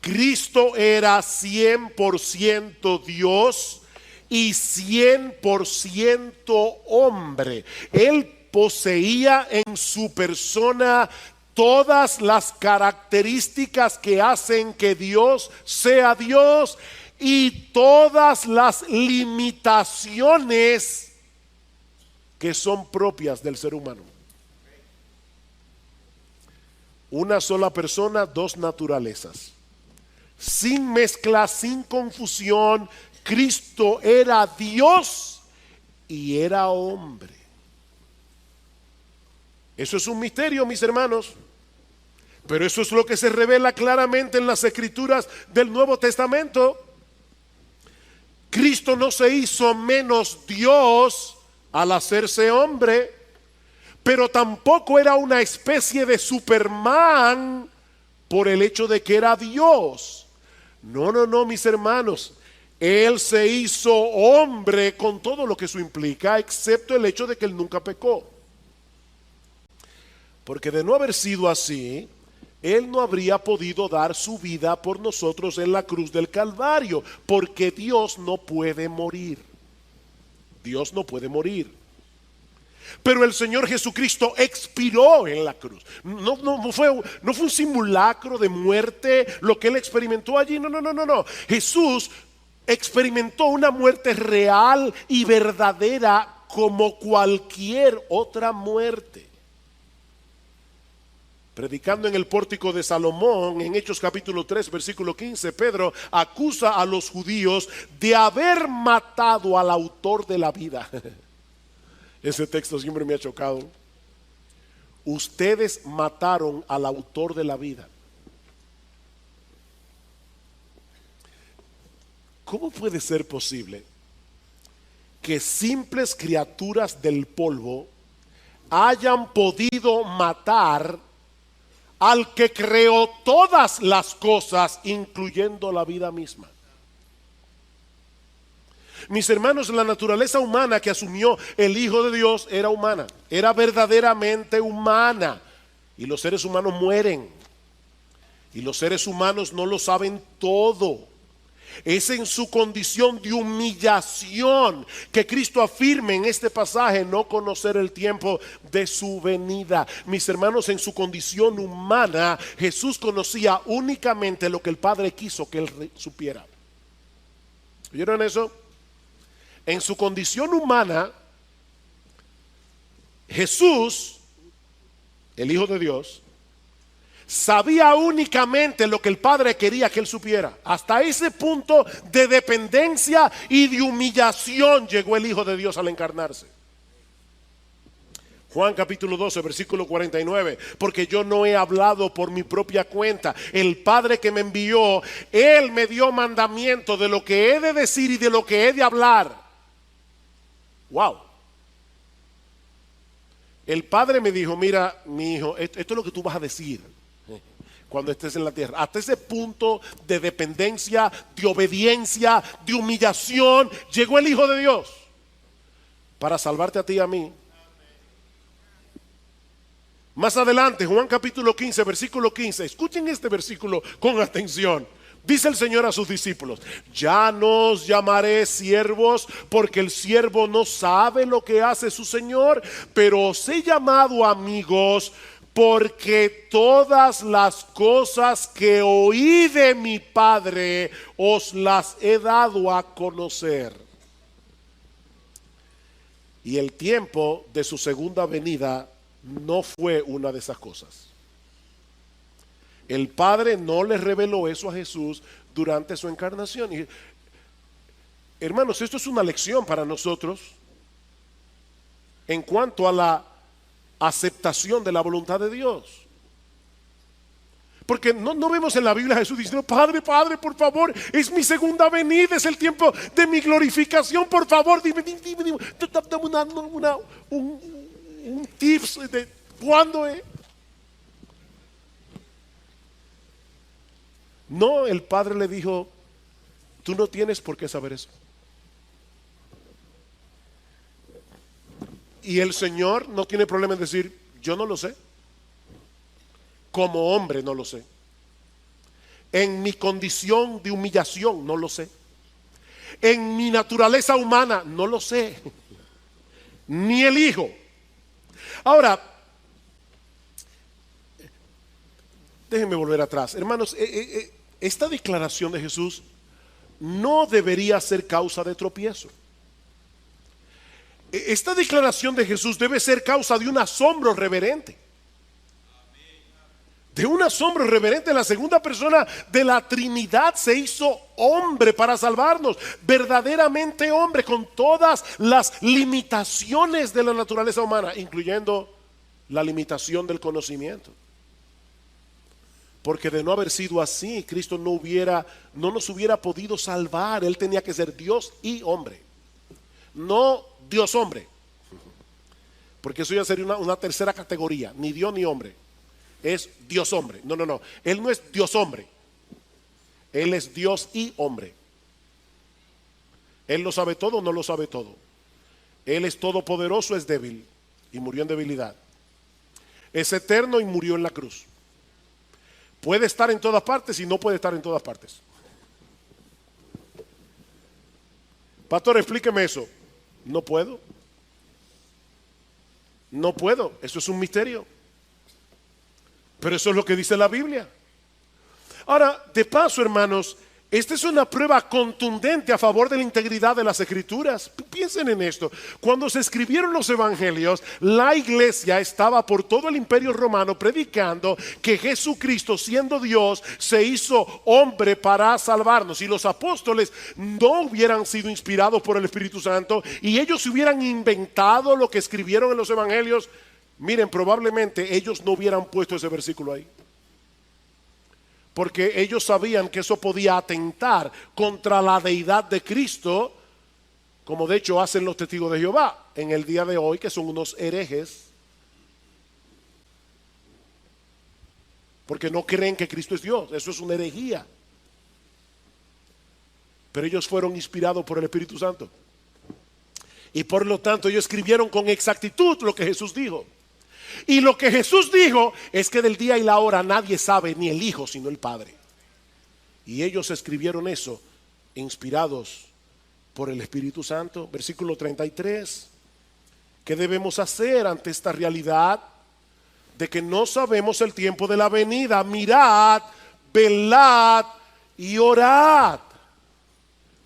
Cristo era 100% Dios y 100% hombre. Él poseía en su persona todas las características que hacen que Dios sea Dios y todas las limitaciones que son propias del ser humano. Una sola persona, dos naturalezas. Sin mezcla, sin confusión, Cristo era Dios y era hombre. Eso es un misterio, mis hermanos. Pero eso es lo que se revela claramente en las escrituras del Nuevo Testamento. Cristo no se hizo menos Dios al hacerse hombre, pero tampoco era una especie de Superman por el hecho de que era Dios. No, no, no, mis hermanos. Él se hizo hombre con todo lo que eso implica, excepto el hecho de que él nunca pecó. Porque de no haber sido así, él no habría podido dar su vida por nosotros en la cruz del Calvario, porque Dios no puede morir. Dios no puede morir. Pero el Señor Jesucristo expiró en la cruz. No fue un simulacro de muerte lo que él experimentó allí. No. Jesús experimentó una muerte real y verdadera como cualquier otra muerte. Predicando en el pórtico de Salomón, en Hechos capítulo 3, versículo 15, Pedro acusa a los judíos de haber matado al autor de la vida. Ese texto siempre me ha chocado. Ustedes mataron al autor de la vida. ¿Cómo puede ser posible que simples criaturas del polvo hayan podido matar al que creó todas las cosas, incluyendo la vida misma? Mis hermanos, la naturaleza humana que asumió el Hijo de Dios era humana, era verdaderamente humana. Y los seres humanos mueren. Y los seres humanos no lo saben todo. Es en su condición de humillación que Cristo afirma en este pasaje no conocer el tiempo de su venida. Mis hermanos, en su condición humana, Jesús conocía únicamente lo que el Padre quiso que él supiera. ¿Oyeron eso? En su condición humana, Jesús, el Hijo de Dios, sabía únicamente lo que el Padre quería que él supiera. Hasta ese punto de dependencia y de humillación llegó el Hijo de Dios al encarnarse. Juan capítulo 12, versículo 49. Porque yo no he hablado por mi propia cuenta. El Padre que me envió, Él me dio mandamiento de lo que he de decir y de lo que he de hablar. Wow. El Padre me dijo: mira, mi hijo, esto es lo que tú vas a decir cuando estés en la tierra. Hasta ese punto de dependencia, de obediencia, de humillación, llegó el Hijo de Dios para salvarte a ti y a mí. Más adelante, Juan capítulo 15, versículo 15. Escuchen este versículo con atención. Dice el Señor a sus discípulos: ya no os llamaré siervos, porque el siervo no sabe lo que hace su Señor, pero os he llamado amigos, porque todas las cosas que oí de mi Padre os las he dado a conocer. Y el tiempo de su segunda venida no fue una de esas cosas. El Padre no le reveló eso a Jesús durante su encarnación. Y, hermanos, esto es una lección para nosotros en cuanto a la aceptación de la voluntad de Dios. Porque no vemos en la Biblia a Jesús diciendo: Padre, por favor, es mi segunda venida, es el tiempo de mi glorificación, por favor, dime, dame un tips de cuándo es. No, el Padre le dijo: tú no tienes por qué saber eso. Y el Señor no tiene problema en decir: yo no lo sé. Como hombre no lo sé. En mi condición de humillación no lo sé. En mi naturaleza humana no lo sé. Ni el Hijo. Ahora, déjenme volver atrás. Hermanos, esta declaración de Jesús no debería ser causa de tropiezo. Esta declaración de Jesús debe ser causa de un asombro reverente. de un asombro irreverente. La segunda persona de la Trinidad se hizo hombre para salvarnos, verdaderamente hombre, con todas las limitaciones de la naturaleza humana, incluyendo la limitación del conocimiento. Porque de no haber sido así, Cristo no nos hubiera podido salvar. Él tenía que ser Dios y hombre, no Dios hombre, porque eso ya sería una tercera categoría. Ni Dios ni hombre, es Dios hombre. No, Él no es Dios hombre, Él es Dios y hombre. Él lo sabe todo, no lo sabe todo. Él es todopoderoso, es débil y murió en debilidad. Es eterno y murió en la cruz. Puede estar en todas partes y no puede estar en todas partes. Pastor, explíqueme eso. No puedo. No puedo. Eso es un misterio. Pero eso es lo que dice la Biblia. Ahora, de paso, hermanos, esta es una prueba contundente a favor de la integridad de las Escrituras. Piensen en esto. Cuando se escribieron los evangelios, la iglesia estaba por todo el imperio romano predicando que Jesucristo, siendo Dios, se hizo hombre para salvarnos. Si los apóstoles no hubieran sido inspirados por el Espíritu Santo y ellos hubieran inventado lo que escribieron en los evangelios, miren, probablemente ellos no hubieran puesto ese versículo ahí. Porque ellos sabían que eso podía atentar contra la deidad de Cristo, como de hecho hacen los testigos de Jehová en el día de hoy, que son unos herejes, porque no creen que Cristo es Dios. Eso es una herejía. Pero ellos fueron inspirados por el Espíritu Santo y por lo tanto ellos escribieron con exactitud lo que Jesús dijo. Y lo que Jesús dijo es que del día y la hora nadie sabe, ni el Hijo sino el Padre. Y ellos escribieron eso inspirados por el Espíritu Santo. Versículo 33. ¿Qué debemos hacer ante esta realidad de que no sabemos el tiempo de la venida? Mirad, velad y orad,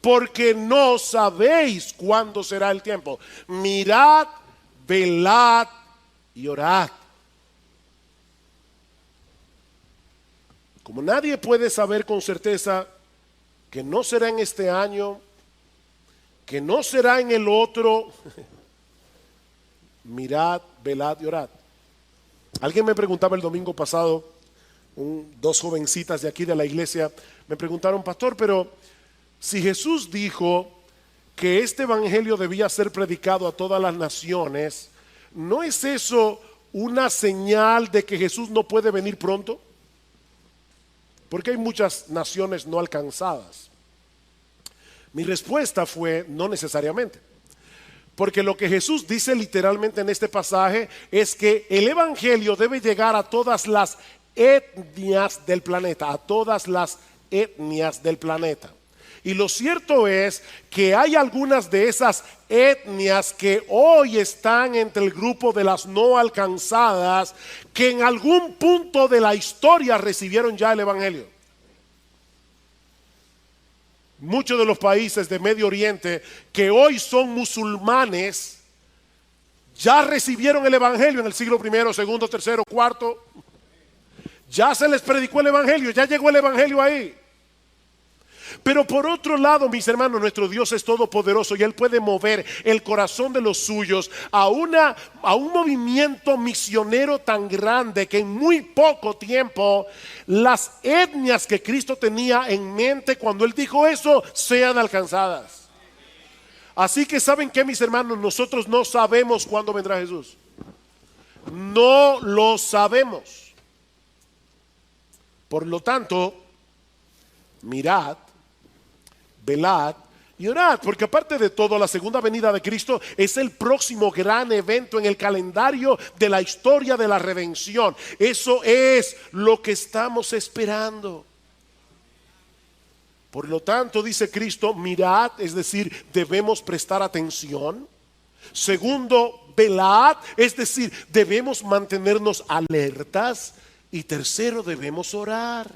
porque no sabéis cuándo será el tiempo. Mirad, velad y orad. Como nadie puede saber con certeza que no será en este año, que no será en el otro, mirad, velad y orad. Alguien me preguntaba el domingo pasado, dos jovencitas de aquí de la iglesia, me preguntaron: pastor, pero si Jesús dijo que este evangelio debía ser predicado a todas las naciones, ¿no es eso una señal de que Jesús no puede venir pronto? Porque hay muchas naciones no alcanzadas. Mi respuesta fue: no necesariamente. Porque lo que Jesús dice literalmente en este pasaje es que el evangelio debe llegar a todas las etnias del planeta, a todas las etnias del planeta. Y lo cierto es que hay algunas de esas etnias que hoy están entre el grupo de las no alcanzadas, que en algún punto de la historia recibieron ya el evangelio. Muchos de los países de Medio Oriente que hoy son musulmanes ya recibieron el evangelio en el siglo I, segundo, tercero, cuarto. Ya se les predicó el evangelio, ya llegó el evangelio ahí. Pero por otro lado, mis hermanos, nuestro Dios es todopoderoso y Él puede mover el corazón de los suyos a un movimiento misionero tan grande que en muy poco tiempo las etnias que Cristo tenía en mente cuando Él dijo eso sean alcanzadas. Así que ¿saben qué, mis hermanos? Nosotros no sabemos cuándo vendrá Jesús. No lo sabemos. Por lo tanto, mirad, velad y orad, porque aparte de todo, la segunda venida de Cristo es el próximo gran evento en el calendario de la historia de la redención. Eso es lo que estamos esperando. Por lo tanto, dice Cristo, mirad, es decir, debemos prestar atención. Segundo, velad, es decir, debemos mantenernos alertas. Y tercero, debemos orar.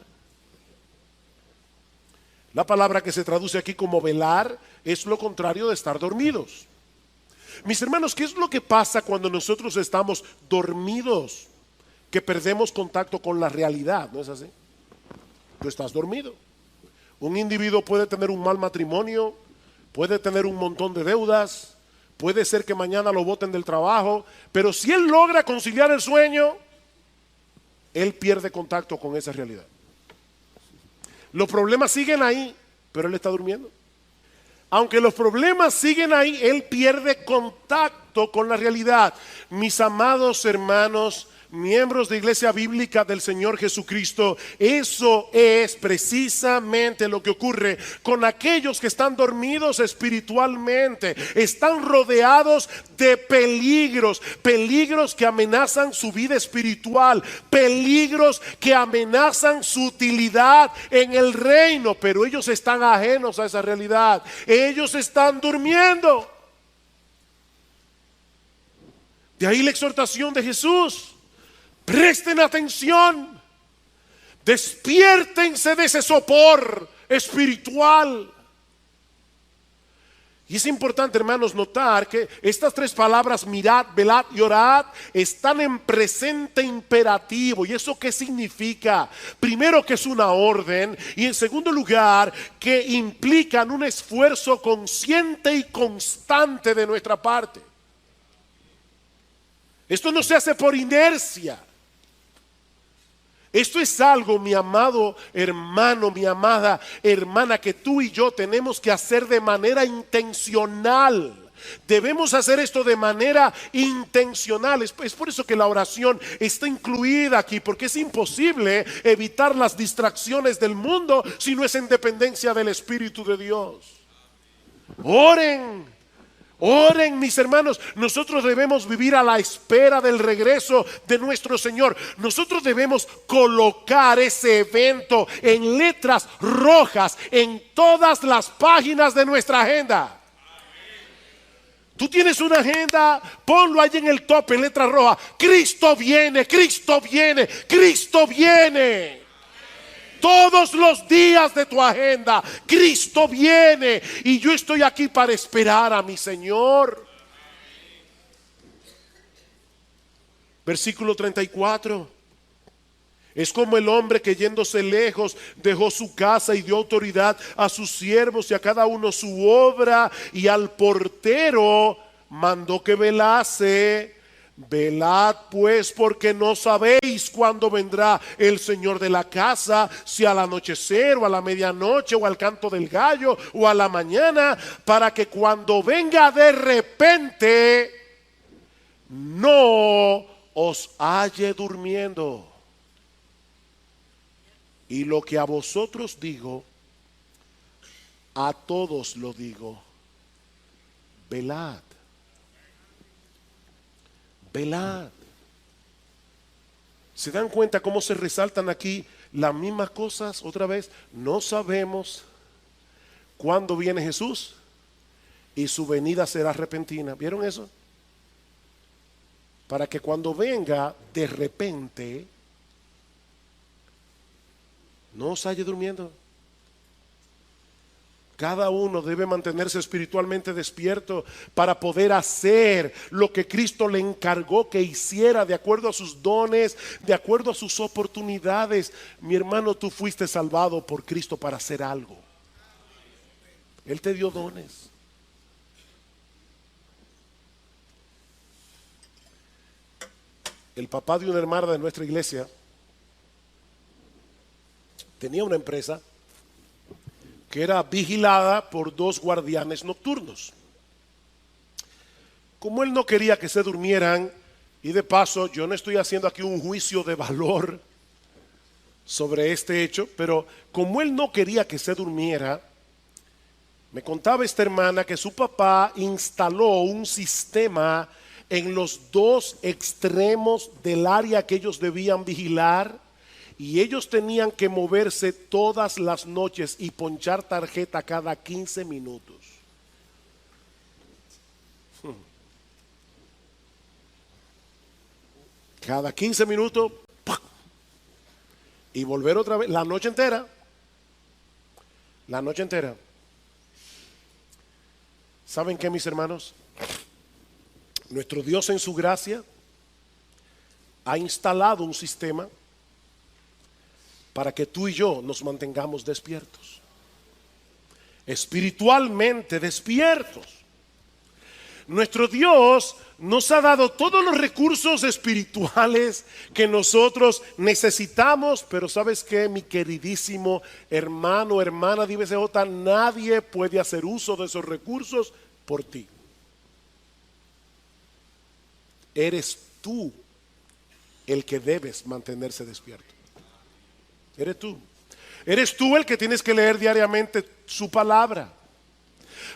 La palabra que se traduce aquí como velar es lo contrario de estar dormidos. Mis hermanos, ¿qué es lo que pasa cuando nosotros estamos dormidos? que perdemos contacto con la realidad, ¿no es así? Tú estás dormido. Un individuo puede tener un mal matrimonio, puede tener un montón de deudas, puede ser que mañana lo boten del trabajo, pero si él logra conciliar el sueño, él pierde contacto con esa realidad. Los problemas siguen ahí, pero él está durmiendo. Aunque los problemas siguen ahí, él pierde contacto con la realidad. Mis amados hermanos, miembros de Iglesia Bíblica del Señor Jesucristo, eso es precisamente lo que ocurre con aquellos que están dormidos espiritualmente. Están rodeados de peligros, peligros que amenazan su vida espiritual, peligros que amenazan su utilidad en el reino, pero ellos están ajenos a esa realidad. Ellos están durmiendo. De ahí la exhortación de Jesús. Presten atención, despiértense de ese sopor espiritual. Y es importante, hermanos, notar que estas tres palabras, mirad, velad y orad, están en presente imperativo. ¿Y eso qué significa? Primero, que es una orden, y en segundo lugar, que implican un esfuerzo consciente y constante de nuestra parte. Esto no se hace por inercia. Esto es algo, mi amado hermano, mi amada hermana, que tú y yo tenemos que hacer de manera intencional. Debemos hacer esto de manera intencional. Es por eso que la oración está incluida aquí, porque es imposible evitar las distracciones del mundo si no es en dependencia del Espíritu de Dios. Oren. Oren, mis hermanos. Nosotros debemos vivir a la espera del regreso de nuestro Señor. Nosotros debemos colocar ese evento en letras rojas en todas las páginas de nuestra agenda. Tú tienes una agenda, ponlo ahí en el tope en letra roja. Cristo viene, Cristo viene, Cristo viene. Todos los días de tu agenda, Cristo viene, y yo estoy aquí para esperar a mi Señor. Versículo 34. Es como el hombre que yéndose lejos dejó su casa y dio autoridad a sus siervos y a cada uno su obra, y al portero mandó que velase. Velad pues, porque no sabéis cuándo vendrá el Señor de la casa, si al anochecer o a la medianoche o al canto del gallo o a la mañana, para que cuando venga de repente no os halle durmiendo. Y lo que a vosotros digo, a todos lo digo: velad. Velad. ¿Se dan cuenta cómo se resaltan aquí las mismas cosas otra vez? No sabemos cuándo viene Jesús y su venida será repentina. ¿Vieron eso? Para que cuando venga de repente no os halle durmiendo. Cada uno debe mantenerse espiritualmente despierto para poder hacer lo que Cristo le encargó que hiciera, de acuerdo a sus dones, de acuerdo a sus oportunidades. Mi hermano, tú fuiste salvado por Cristo para hacer algo. Él te dio dones. El papá de una hermana de nuestra iglesia tenía una empresa que era vigilada por 2 guardianes nocturnos. Como él no quería que se durmieran, y de paso yo no estoy haciendo aquí un juicio de valor sobre este hecho, pero como él no quería que se durmiera, me contaba esta hermana que su papá instaló un sistema en los 2 extremos del área que ellos debían vigilar. Y ellos tenían que moverse todas las noches y ponchar tarjeta cada 15 minutos. Cada 15 minutos. ¡Pah! Y volver otra vez la noche entera. La noche entera. ¿Saben qué, mis hermanos? Nuestro Dios en su gracia ha instalado un sistema para que tú y yo nos mantengamos despiertos, espiritualmente despiertos. Nuestro Dios nos ha dado todos los recursos espirituales que nosotros necesitamos, pero ¿sabes qué, mi queridísimo hermano, hermana de IBCJ? Nadie puede hacer uso de esos recursos por ti. Eres tú el que debes mantenerse despierto. Eres tú. Eres tú el que tienes que leer diariamente su palabra.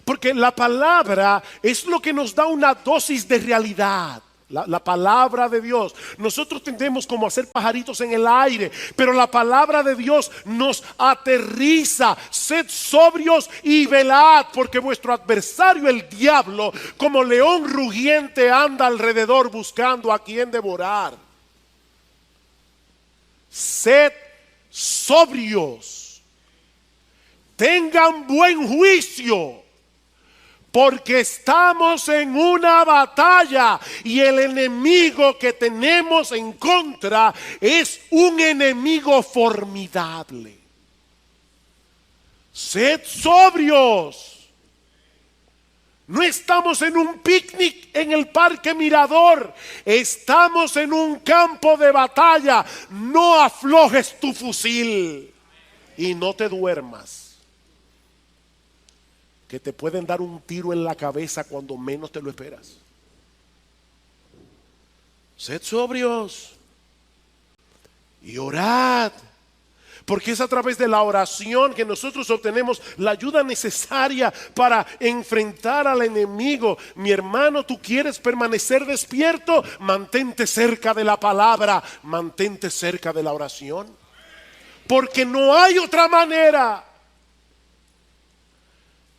Porque la palabra es lo que nos da una dosis de realidad. La palabra de Dios. Nosotros tendemos como a ser pajaritos en el aire, pero la palabra de Dios nos aterriza. Sed sobrios y velad, porque vuestro adversario el diablo, como león rugiente, anda alrededor buscando a quien devorar. Sed sobrios, tengan buen juicio, porque estamos en una batalla y el enemigo que tenemos en contra es un enemigo formidable. Sed sobrios. No estamos en un picnic en el Parque Mirador, estamos en un campo de batalla. No aflojes tu fusil y no te duermas, que te pueden dar un tiro en la cabeza cuando menos te lo esperas. Sed sobrios y orad, porque es a través de la oración que nosotros obtenemos la ayuda necesaria para enfrentar al enemigo. Mi hermano, tú quieres permanecer despierto, mantente cerca de la palabra, mantente cerca de la oración, porque no hay otra manera.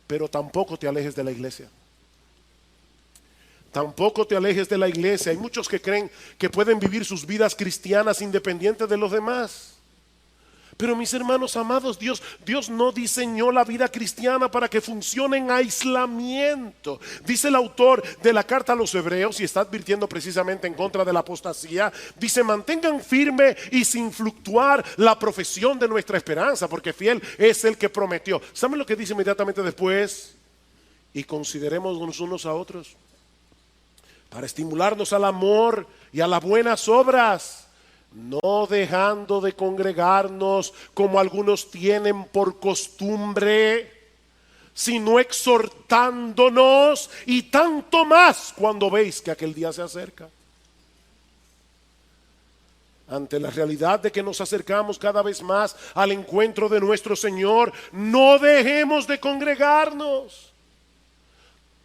Pero tampoco te alejes de la iglesia. Tampoco te alejes de la iglesia. Hay muchos que creen que pueden vivir sus vidas cristianas independientes de los demás. Pero mis hermanos amados, Dios no diseñó la vida cristiana para que funcione en aislamiento. Dice el autor de la carta a los Hebreos, y está advirtiendo precisamente en contra de la apostasía, dice: mantengan firme y sin fluctuar la profesión de nuestra esperanza, porque fiel es el que prometió. ¿Saben lo que dice inmediatamente después? Y consideremos unos a otros para estimularnos al amor y a las buenas obras, no dejando de congregarnos como algunos tienen por costumbre, sino exhortándonos, y tanto más cuando veis que aquel día se acerca. Ante la realidad de que nos acercamos cada vez más al encuentro de nuestro Señor, no dejemos de congregarnos,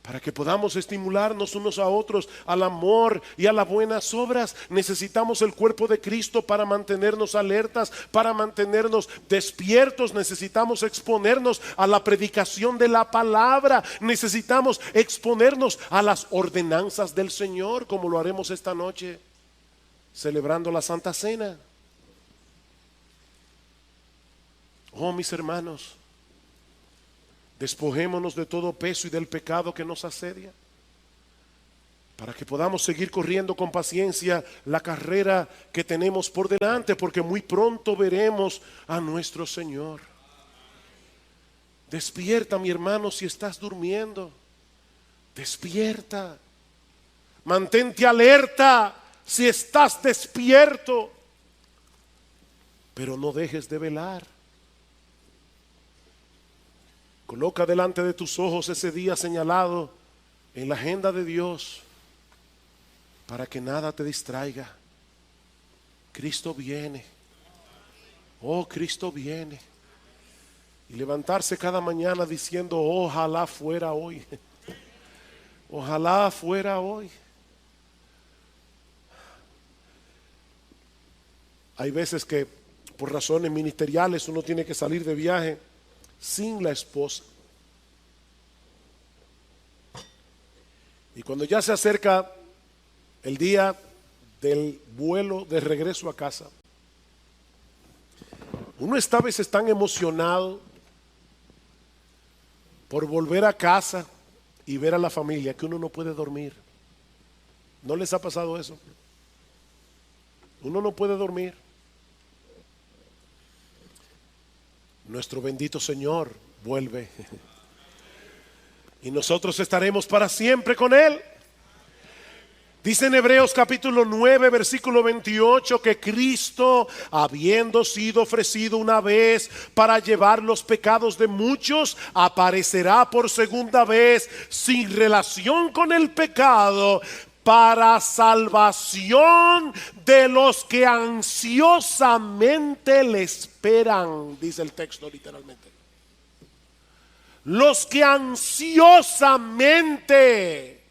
para que podamos estimularnos unos a otros al amor y a las buenas obras. Necesitamos el cuerpo de Cristo para mantenernos alertas, para mantenernos despiertos. Necesitamos exponernos a la predicación de la palabra. Necesitamos exponernos a las ordenanzas del Señor, como lo haremos esta noche, celebrando la Santa Cena. Oh, mis hermanos, despojémonos de todo peso y del pecado que nos asedia, para que podamos seguir corriendo con paciencia la carrera que tenemos por delante, porque muy pronto veremos a nuestro Señor. Despierta, mi hermano, si estás durmiendo. Despierta. Mantente alerta si estás despierto, pero no dejes de velar. Coloca delante de tus ojos ese día señalado en la agenda de Dios, para que nada te distraiga. Cristo viene. Oh, Cristo viene. Y levantarse cada mañana diciendo: ojalá fuera hoy. Ojalá fuera hoy. Hay veces que por razones ministeriales uno tiene que salir de viaje sin la esposa. Y cuando ya se acerca el día del vuelo de regreso a casa, uno está a veces tan emocionado por volver a casa y ver a la familia que uno no puede dormir. ¿No les ha pasado eso? Uno no puede dormir. Nuestro bendito Señor vuelve y nosotros estaremos para siempre con Él. Dice en Hebreos capítulo 9 versículo 28 que Cristo, habiendo sido ofrecido una vez para llevar los pecados de muchos, aparecerá por segunda vez sin relación con el pecado, para salvación de los que ansiosamente le esperan, dice el texto literalmente. Los que ansiosamente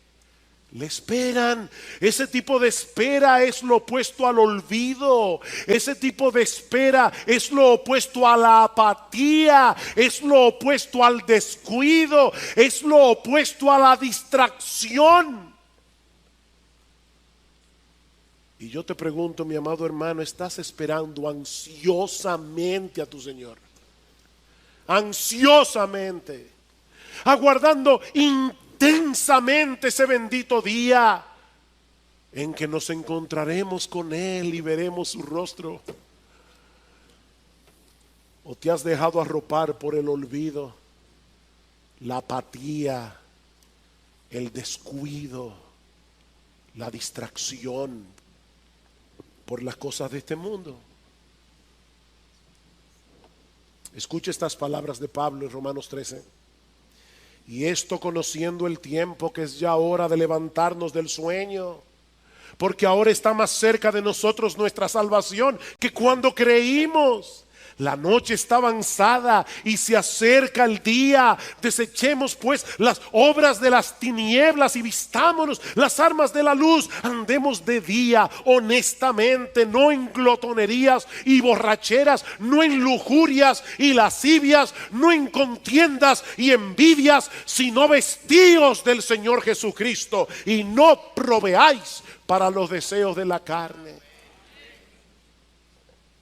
le esperan. Ese tipo de espera es lo opuesto al olvido. Ese tipo de espera es lo opuesto a la apatía. Es lo opuesto al descuido. Es lo opuesto a la distracción. Y yo te pregunto, mi amado hermano, ¿estás esperando ansiosamente a tu Señor? Ansiosamente, aguardando intensamente ese bendito día en que nos encontraremos con Él y veremos su rostro. ¿O te has dejado arropar por el olvido, la apatía, el descuido, la distracción por las cosas de este mundo? Escucha estas palabras de Pablo en Romanos 13. Y esto conociendo el tiempo, que es ya hora de levantarnos del sueño, porque ahora está más cerca de nosotros nuestra salvación que cuando creímos. La noche está avanzada y se acerca el día. Desechemos pues las obras de las tinieblas y vistámonos las armas de la luz. Andemos de día honestamente, no en glotonerías y borracheras, no en lujurias y lascivias, no en contiendas y envidias, sino vestíos del Señor Jesucristo y no proveáis para los deseos de la carne.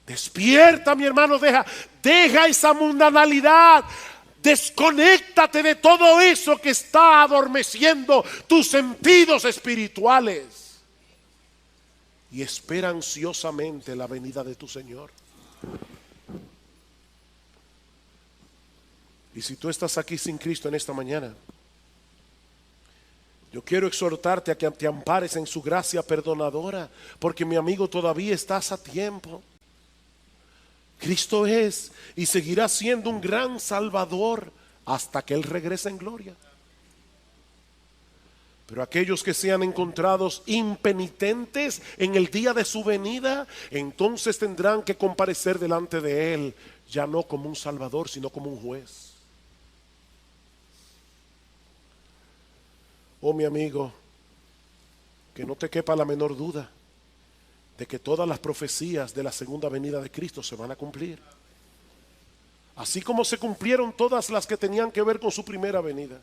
Despierta, mi hermano, deja esa mundanalidad. Desconéctate de todo eso que está adormeciendo tus sentidos espirituales y espera ansiosamente la venida de tu Señor. Y si tú estás aquí sin Cristo en esta mañana, yo quiero exhortarte a que te ampares en su gracia perdonadora, porque mi amigo, todavía estás a tiempo. Cristo es y seguirá siendo un gran Salvador hasta que Él regrese en gloria. Pero aquellos que sean encontrados impenitentes en el día de su venida, entonces tendrán que comparecer delante de Él, ya no como un Salvador, sino como un juez. Oh, mi amigo, que no te quepa la menor duda de que todas las profecías de la segunda venida de Cristo se van a cumplir, así como se cumplieron todas las que tenían que ver con su primera venida.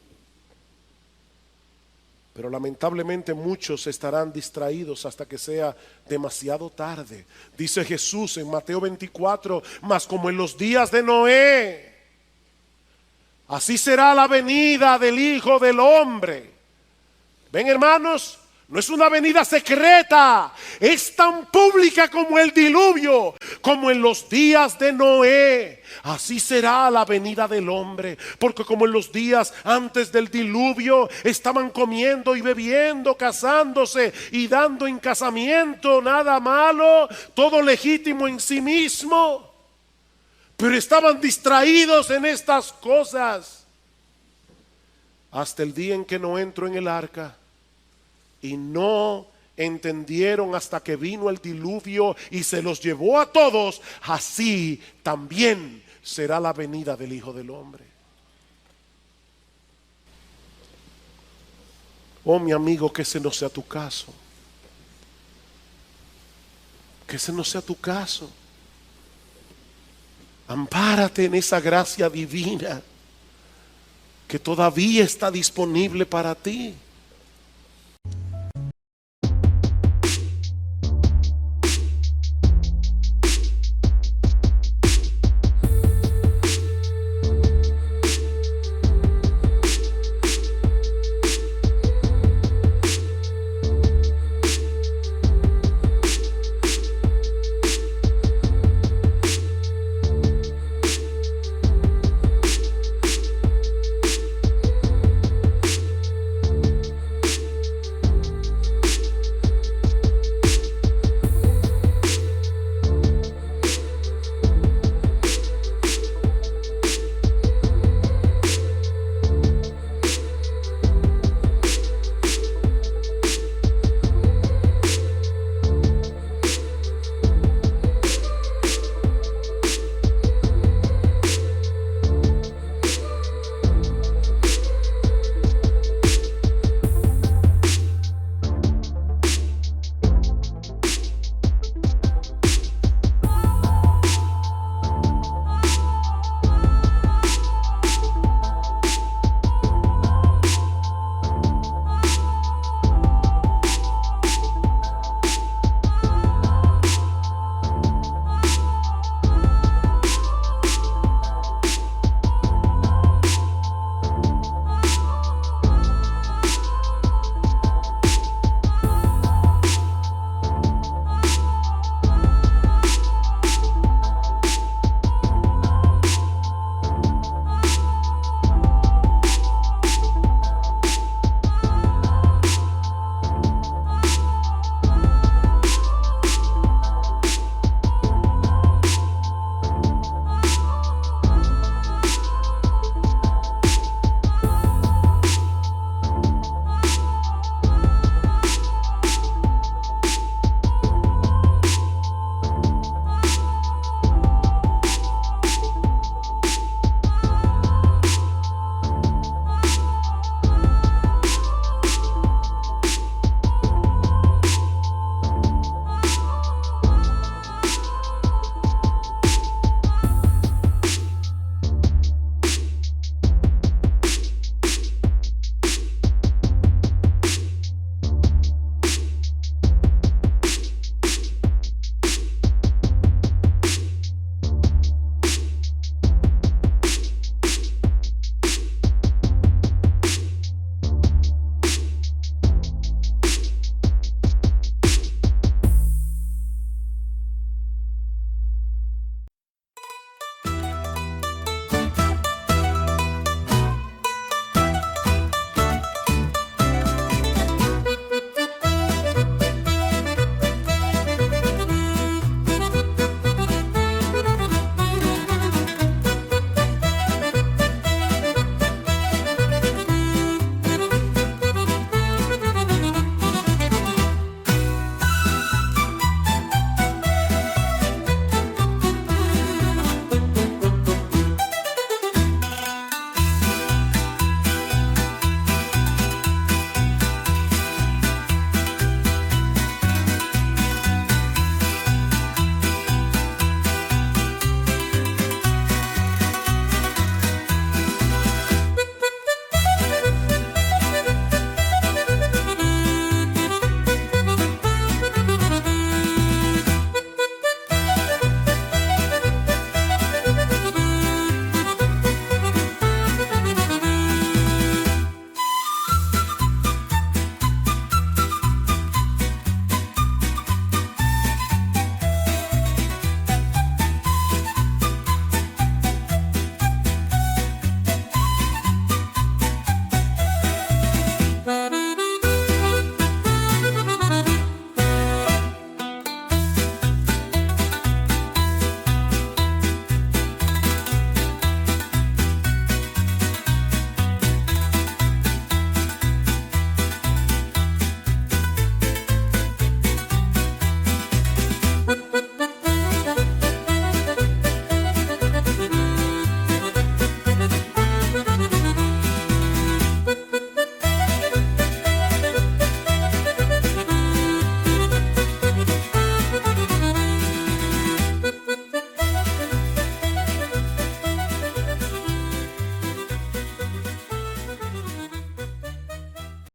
Pero lamentablemente muchos estarán distraídos hasta que sea demasiado tarde. Dice Jesús en Mateo 24: mas como en los días de Noé, así será la venida del Hijo del Hombre. ¿Ven, hermanos? No es una venida secreta, es tan pública como el diluvio, como en los días de Noé. Así será la venida del hombre, porque como en los días antes del diluvio estaban comiendo y bebiendo, casándose y dando en casamiento, nada malo, todo legítimo en sí mismo, pero estaban distraídos en estas cosas hasta el día en que Noé entró en el arca. Y no entendieron hasta que vino el diluvio y se los llevó a todos. Así también será la venida del Hijo del Hombre. Oh, mi amigo, que ese no sea tu caso. Que ese no sea tu caso. Ampárate en esa gracia divina que todavía está disponible para ti.